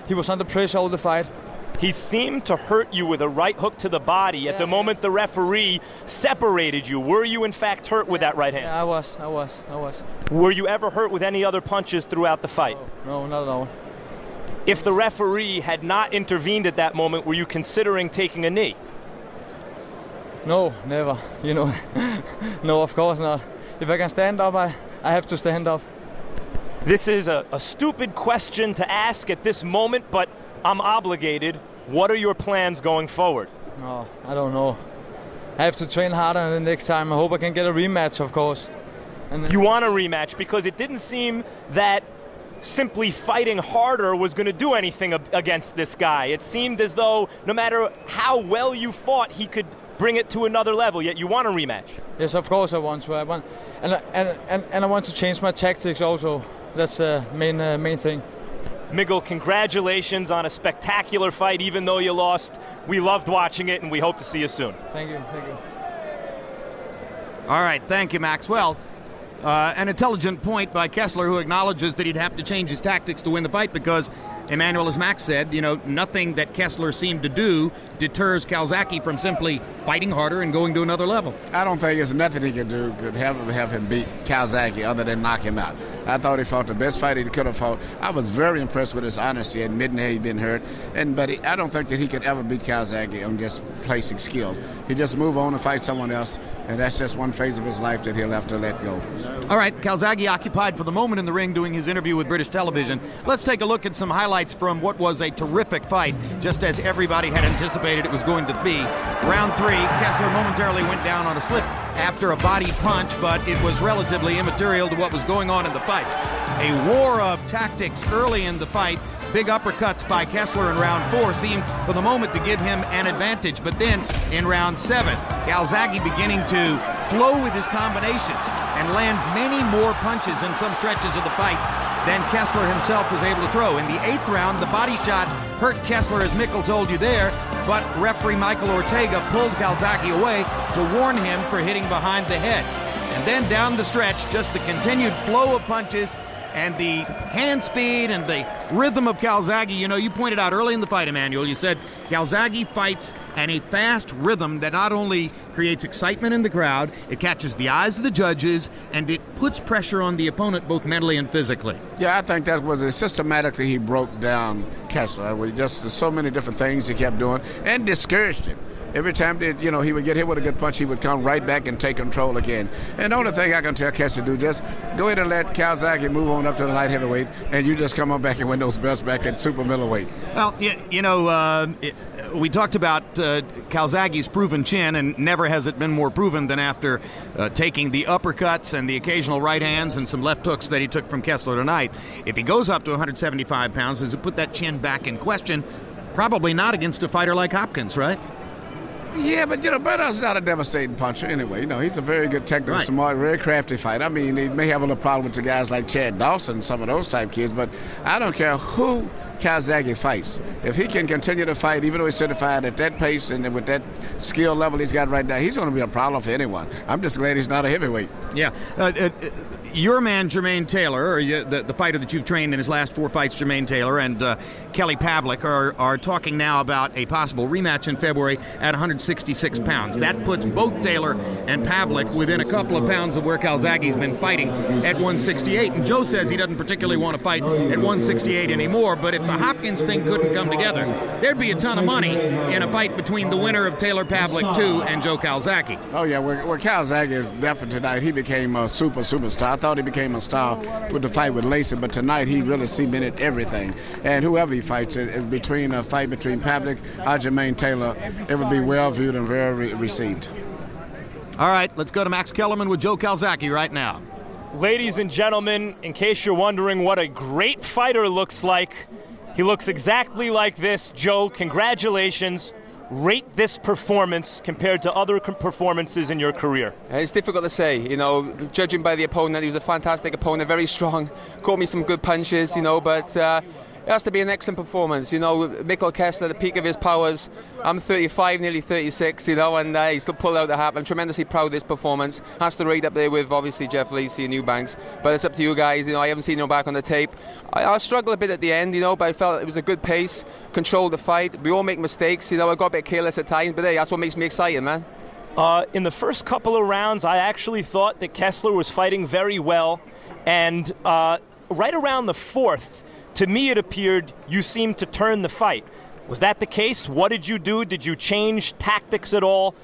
he was under pressure all the fight. He seemed to hurt you with a right hook to the body at the moment the referee separated you. Were you in fact hurt with that right hand? Yeah, I was. Were you ever hurt with any other punches throughout the fight? No, not at all. If the referee had not intervened at that moment, were you considering taking a knee? No, never. You know, no, of course not. If I can stand up, I have to stand up. This is a stupid question to ask at this moment, but I'm obligated. What are your plans going forward? Oh, I don't know. I have to train harder the next time. I hope I can get a rematch, of course. You want a rematch because it didn't seem that simply fighting harder was going to do anything against this guy. It seemed as though no matter how well you fought, he could bring it to another level, yet you want a rematch. Yes, of course I want to. And I want to change my tactics also. That's the main thing. Mikkel, congratulations on a spectacular fight, even though you lost. We loved watching it, and we hope to see you soon. Thank you. Thank you. All right, thank you, Maxwell. An intelligent point by Kessler, who acknowledges that he'd have to change his tactics to win the fight because, Emmanuel, as Max said, nothing that Kessler seemed to do deters Calzaghe from simply fighting harder and going to another level. I don't think there's nothing he could do could have him beat Calzaghe other than knock him out. I thought he fought the best fight he could have fought. I was very impressed with his honesty, admitting that he'd been hurt. But I don't think that he could ever beat Calzaghe on just placing skill. He just move on and fight someone else, and that's just one phase of his life that he'll have to let go. All right, Calzaghe occupied for the moment in the ring doing his interview with British television. Let's take a look at some highlights from what was a terrific fight, just as everybody had anticipated it was going to be. Round 3, Kessler momentarily went down on a slip after a body punch, but it was relatively immaterial to what was going on in the fight. A war of tactics early in the fight. Big uppercuts by Kessler in round 4 seemed for the moment to give him an advantage, but then in round 7, Calzaghe beginning to flow with his combinations and land many more punches in some stretches of the fight than Kessler himself was able to throw. In the 8th round, the body shot hurt Kessler, as Mikkel told you there, but referee Michael Ortega pulled Calzaghe away to warn him for hitting behind the head. And then down the stretch, just the continued flow of punches and the hand speed and the rhythm of Calzaghe. You pointed out early in the fight, Emmanuel, you said Calzaghe fights at a fast rhythm that not only creates excitement in the crowd, it catches the eyes of the judges, and it puts pressure on the opponent both mentally and physically. Yeah, I think that was systematically he broke down Kessler with just so many different things he kept doing and discouraged him. Every time that, he would get hit with a good punch, he would come right back and take control again. And the only thing I can tell Kessler to do, just go ahead and let Calzaghe move on up to the light heavyweight, and you just come on back and win those belts back at super middleweight. Well, we talked about Calzaghe's proven chin, and never has it been more proven than after taking the uppercuts and the occasional right hands and some left hooks that he took from Kessler tonight. If he goes up to 175 pounds, does it put that chin back in question? Probably not against a fighter like Hopkins, right? Yeah, but Berto's not a devastating puncher anyway. He's a very good technical, smart, very crafty fighter. I mean, he may have a little problem with the guys like Chad Dawson, some of those type kids, but I don't care who Calzaghe fights. If he can continue to fight, even though he's certified at that pace and with that skill level he's got right now, he's going to be a problem for anyone. I'm just glad he's not a heavyweight. Yeah. Your man, Jermaine Taylor, or the fighter that you've trained in his last 4 fights, Jermaine Taylor, and Kelly Pavlik are talking now about a possible rematch in February at 166 pounds. That puts both Taylor and Pavlik within a couple of pounds of where Calzaghe's been fighting at 168. And Joe says he doesn't particularly want to fight at 168 anymore, but if the Hopkins thing couldn't come together, there'd be a ton of money in a fight between the winner of Taylor Pavlik 2 and Joe Calzaghe. Oh, yeah, well Calzaghe is definitely tonight. He became a superstar. I thought he became a star with the fight with Lacey, but tonight he really cemented everything. And whoever he fights, between a fight between Pavlik or Jermaine Taylor, it would be well viewed and very received. All right, let's go to Max Kellerman with Joe Calzaghe right now. Ladies and gentlemen, in case you're wondering what a great fighter looks like, he looks exactly like this. Joe, congratulations. Rate this performance compared to other performances in your career. It's difficult to say, judging by the opponent. He was a fantastic opponent, very strong, caught me some good punches, but it has to be an excellent performance. Mikkel Kessler, the peak of his powers. I'm 35, nearly 36, and he still pulled out the hat. I'm tremendously proud of this performance. Has to rate up there with, obviously, Jeff Lacey and Eubanks. But it's up to you guys. I haven't seen him back on the tape. I struggled a bit at the end, but I felt it was a good pace, controlled the fight. We all make mistakes, I got a bit careless at times, but hey, that's what makes me exciting, man. In the first couple of rounds, I actually thought that Kessler was fighting very well. And right around the 4th, to me, it appeared you seemed to turn the fight. Was that the case? What did you do? Did you change tactics at all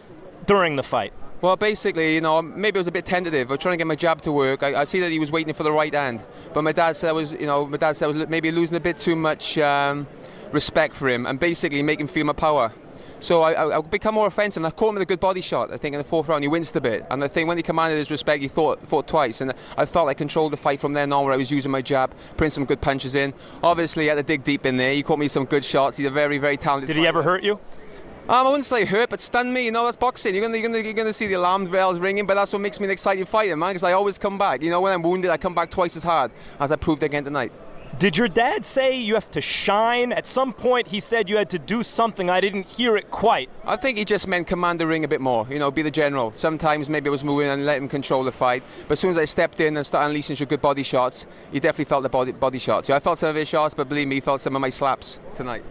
during the fight? Well, basically, maybe I was a bit tentative. I was trying to get my jab to work. I see that he was waiting for the right hand, but my dad said I was maybe losing a bit too much respect for him, and basically make him feel my power. So I become more offensive, and I caught him with a good body shot. I think in the 4th round he winced a bit, and I think when he commanded his respect, he thought twice, and I felt I controlled the fight from then on, where I was using my jab, putting some good punches in. Obviously, he had to dig deep in there. He caught me some good shots. He's a very, very talented fighter. Did he ever hurt you? I wouldn't say hurt, but stunned me. You know, that's boxing. You're gonna see the alarm bells ringing, but that's what makes me an exciting fighter, man, because I always come back. You know, when I'm wounded, I come back twice as hard, as I proved again tonight. Did your dad say you have to shine? At some point he said you had to do something. I didn't hear it quite. I think he just meant command the ring a bit more, you know, be the general. Sometimes maybe I was moving and let him control the fight, but as soon as I stepped in and started unleashing some good body shots, he definitely felt the body shots. I felt some of his shots, but believe me, he felt some of my slaps tonight.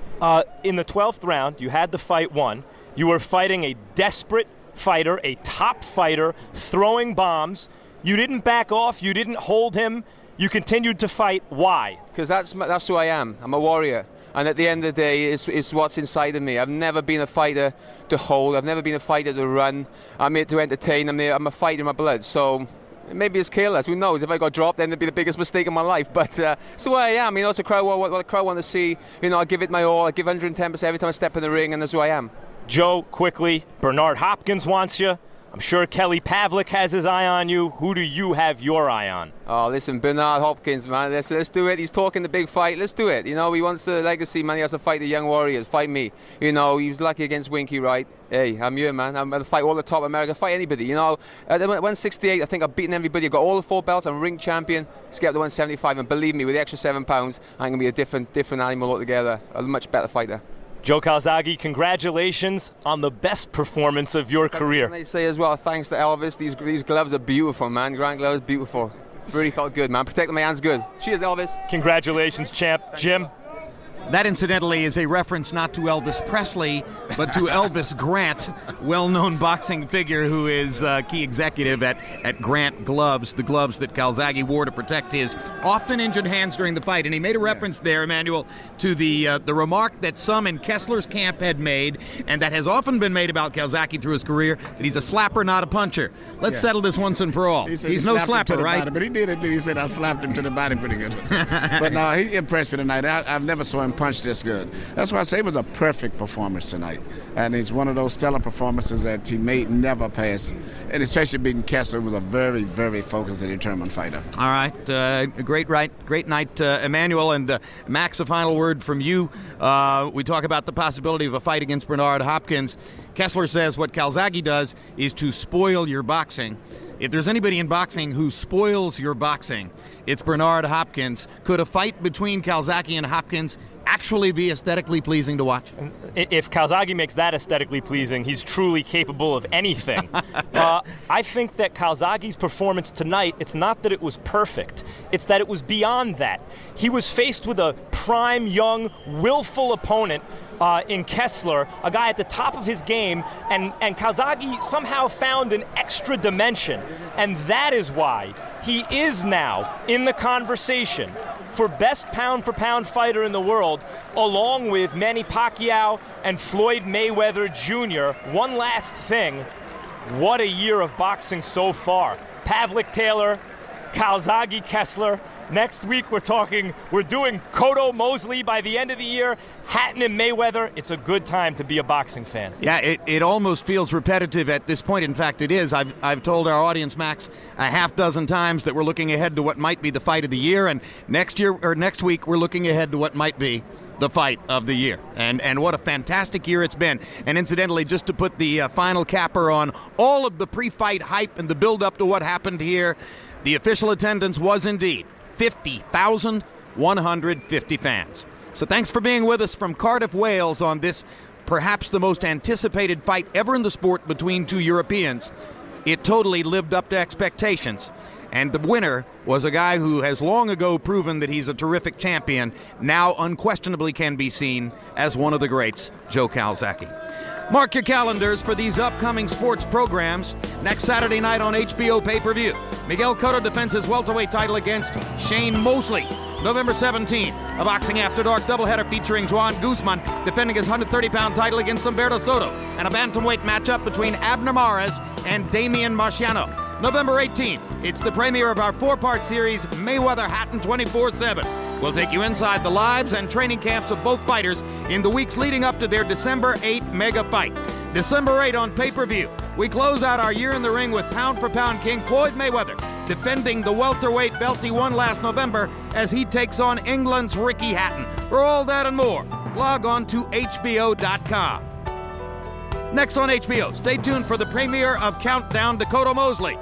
In the 12th round, you had the fight won. You were fighting a desperate fighter, a top fighter, throwing bombs. You didn't back off, you didn't hold him. You continued to fight. Why? Because that's who I am. I'm a warrior. And at the end of the day, it's what's inside of me. I've never been a fighter to hold. I've never been a fighter to run. I'm here to entertain. I'm a fighter in my blood. So maybe it's careless. Who knows? If I got dropped, then it'd be the biggest mistake of my life. But it's who I am. You know, it's a crowd. What the crowd want to see. You know, I give it my all. I give 110% every time I step in the ring, and that's who I am. Joe, quickly, Bernard Hopkins wants you. I'm sure Kelly Pavlik has his eye on you. Who do you have your eye on? Oh, listen, Bernard Hopkins, man. Let's do it. He's talking the big fight. Let's do it. You know, he wants the legacy, man. He has to fight the young warriors. Fight me. You know, he was lucky against Winky, right? Hey, I'm here, man. I'm going to fight all the top America. Fight anybody. You know, at 168, I think I've beaten everybody. I've got all the 4 belts. I'm ring champion. Let's get up to 175. And believe me, with the extra 7 pounds, I'm going to be a different animal altogether. A much better fighter. Joe Calzaghe, congratulations on the best performance of your career. Can I say as well, thanks to Elvis, these gloves are beautiful, man. Grant gloves, beautiful. Really felt good, man. Protecting my hands good. Cheers, Elvis. Congratulations, champ. Jim? That, incidentally, is a reference not to Elvis Presley, but to Elvis Grant, well-known boxing figure who is key executive at Grant Gloves, the gloves that Calzaghe wore to protect his often injured hands during the fight. And he made a reference there, Emmanuel, to the remark that some in Kessler's camp had made, and that has often been made about Calzaghe through his career, that he's a slapper, not a puncher. Let's settle this once and for all. He's no slapper, right? Body, but he did admit, he said, I slapped him to the body pretty good. But no, he impressed me tonight. I've never saw him punch this good. That's why I say it was a perfect performance tonight. And it's one of those stellar performances that he may never pass. And especially beating Kessler, was a very, very focused and determined fighter. All right. Great night, Emmanuel. And Max, a final word from you. We talk about the possibility of a fight against Bernard Hopkins. Kessler says what Calzaghe does is to spoil your boxing. If there's anybody in boxing who spoils your boxing, it's Bernard Hopkins. Could a fight between Calzaghe and Hopkins actually be aesthetically pleasing to watch? If Calzaghe makes that aesthetically pleasing, he's truly capable of anything. I think that Calzaghe's performance tonight, it's not that it was perfect, it's that it was beyond that. He was faced with a prime, young, willful opponent in Kessler, a guy at the top of his game, and Calzaghe somehow found an extra dimension, and that is why he is now in the conversation for best pound-for-pound fighter in the world, along with Manny Pacquiao and Floyd Mayweather Jr. One last thing, what a year of boxing so far. Pavlik Taylor, Calzaghe Kessler. Next week we're doing Cotto Mosley by the end of the year, Hatton and Mayweather. It's a good time to be a boxing fan. Yeah, it almost feels repetitive at this point. In fact, it is. I've told our audience, Max, a half dozen times that we're looking ahead to what might be the fight of the year, and next week we're looking ahead to what might be the fight of the year. And what a fantastic year it's been. And incidentally, just to put the final capper on all of the pre-fight hype and the build-up to what happened here, the official attendance was indeed 50,150 fans. So thanks for being with us from Cardiff, Wales on this perhaps the most anticipated fight ever in the sport between two Europeans. It totally lived up to expectations. And the winner was a guy who has long ago proven that he's a terrific champion, now unquestionably can be seen as one of the greats, Joe Calzaghe. Mark your calendars for these upcoming sports programs. Next Saturday night on HBO pay-per-view, Miguel Cotto defends his welterweight title against Shane Mosley. November 17th, a Boxing After Dark doubleheader featuring Juan Guzman defending his 130-pound title against Humberto Soto, and a bantamweight matchup between Abner Mares and Damian Marciano. November 18th, it's the premiere of our 4-part series, Mayweather Hatton 24/7. We'll take you inside the lives and training camps of both fighters in the weeks leading up to their December 8 mega fight. December 8 on pay-per-view. We close out our year in the ring with pound-for-pound king Floyd Mayweather defending the welterweight belt he won last November as he takes on England's Ricky Hatton. For all that and more, log on to HBO.com. Next on HBO, stay tuned for the premiere of Countdown Dakota Mosley.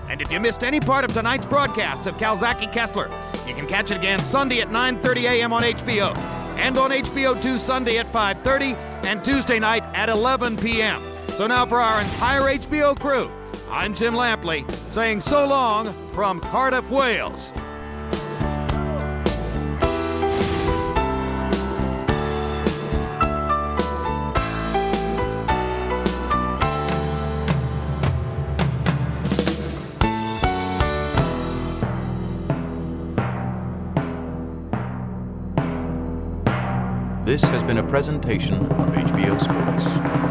And if you missed any part of tonight's broadcast of Calzaghe Kessler, you can catch it again Sunday at 9:30 a.m. on HBO, and on HBO 2 Sunday at 5:30 and Tuesday night at 11 p.m. So now for our entire HBO crew, I'm Jim Lampley saying so long from Cardiff, Wales. This has been a presentation of HBO Sports.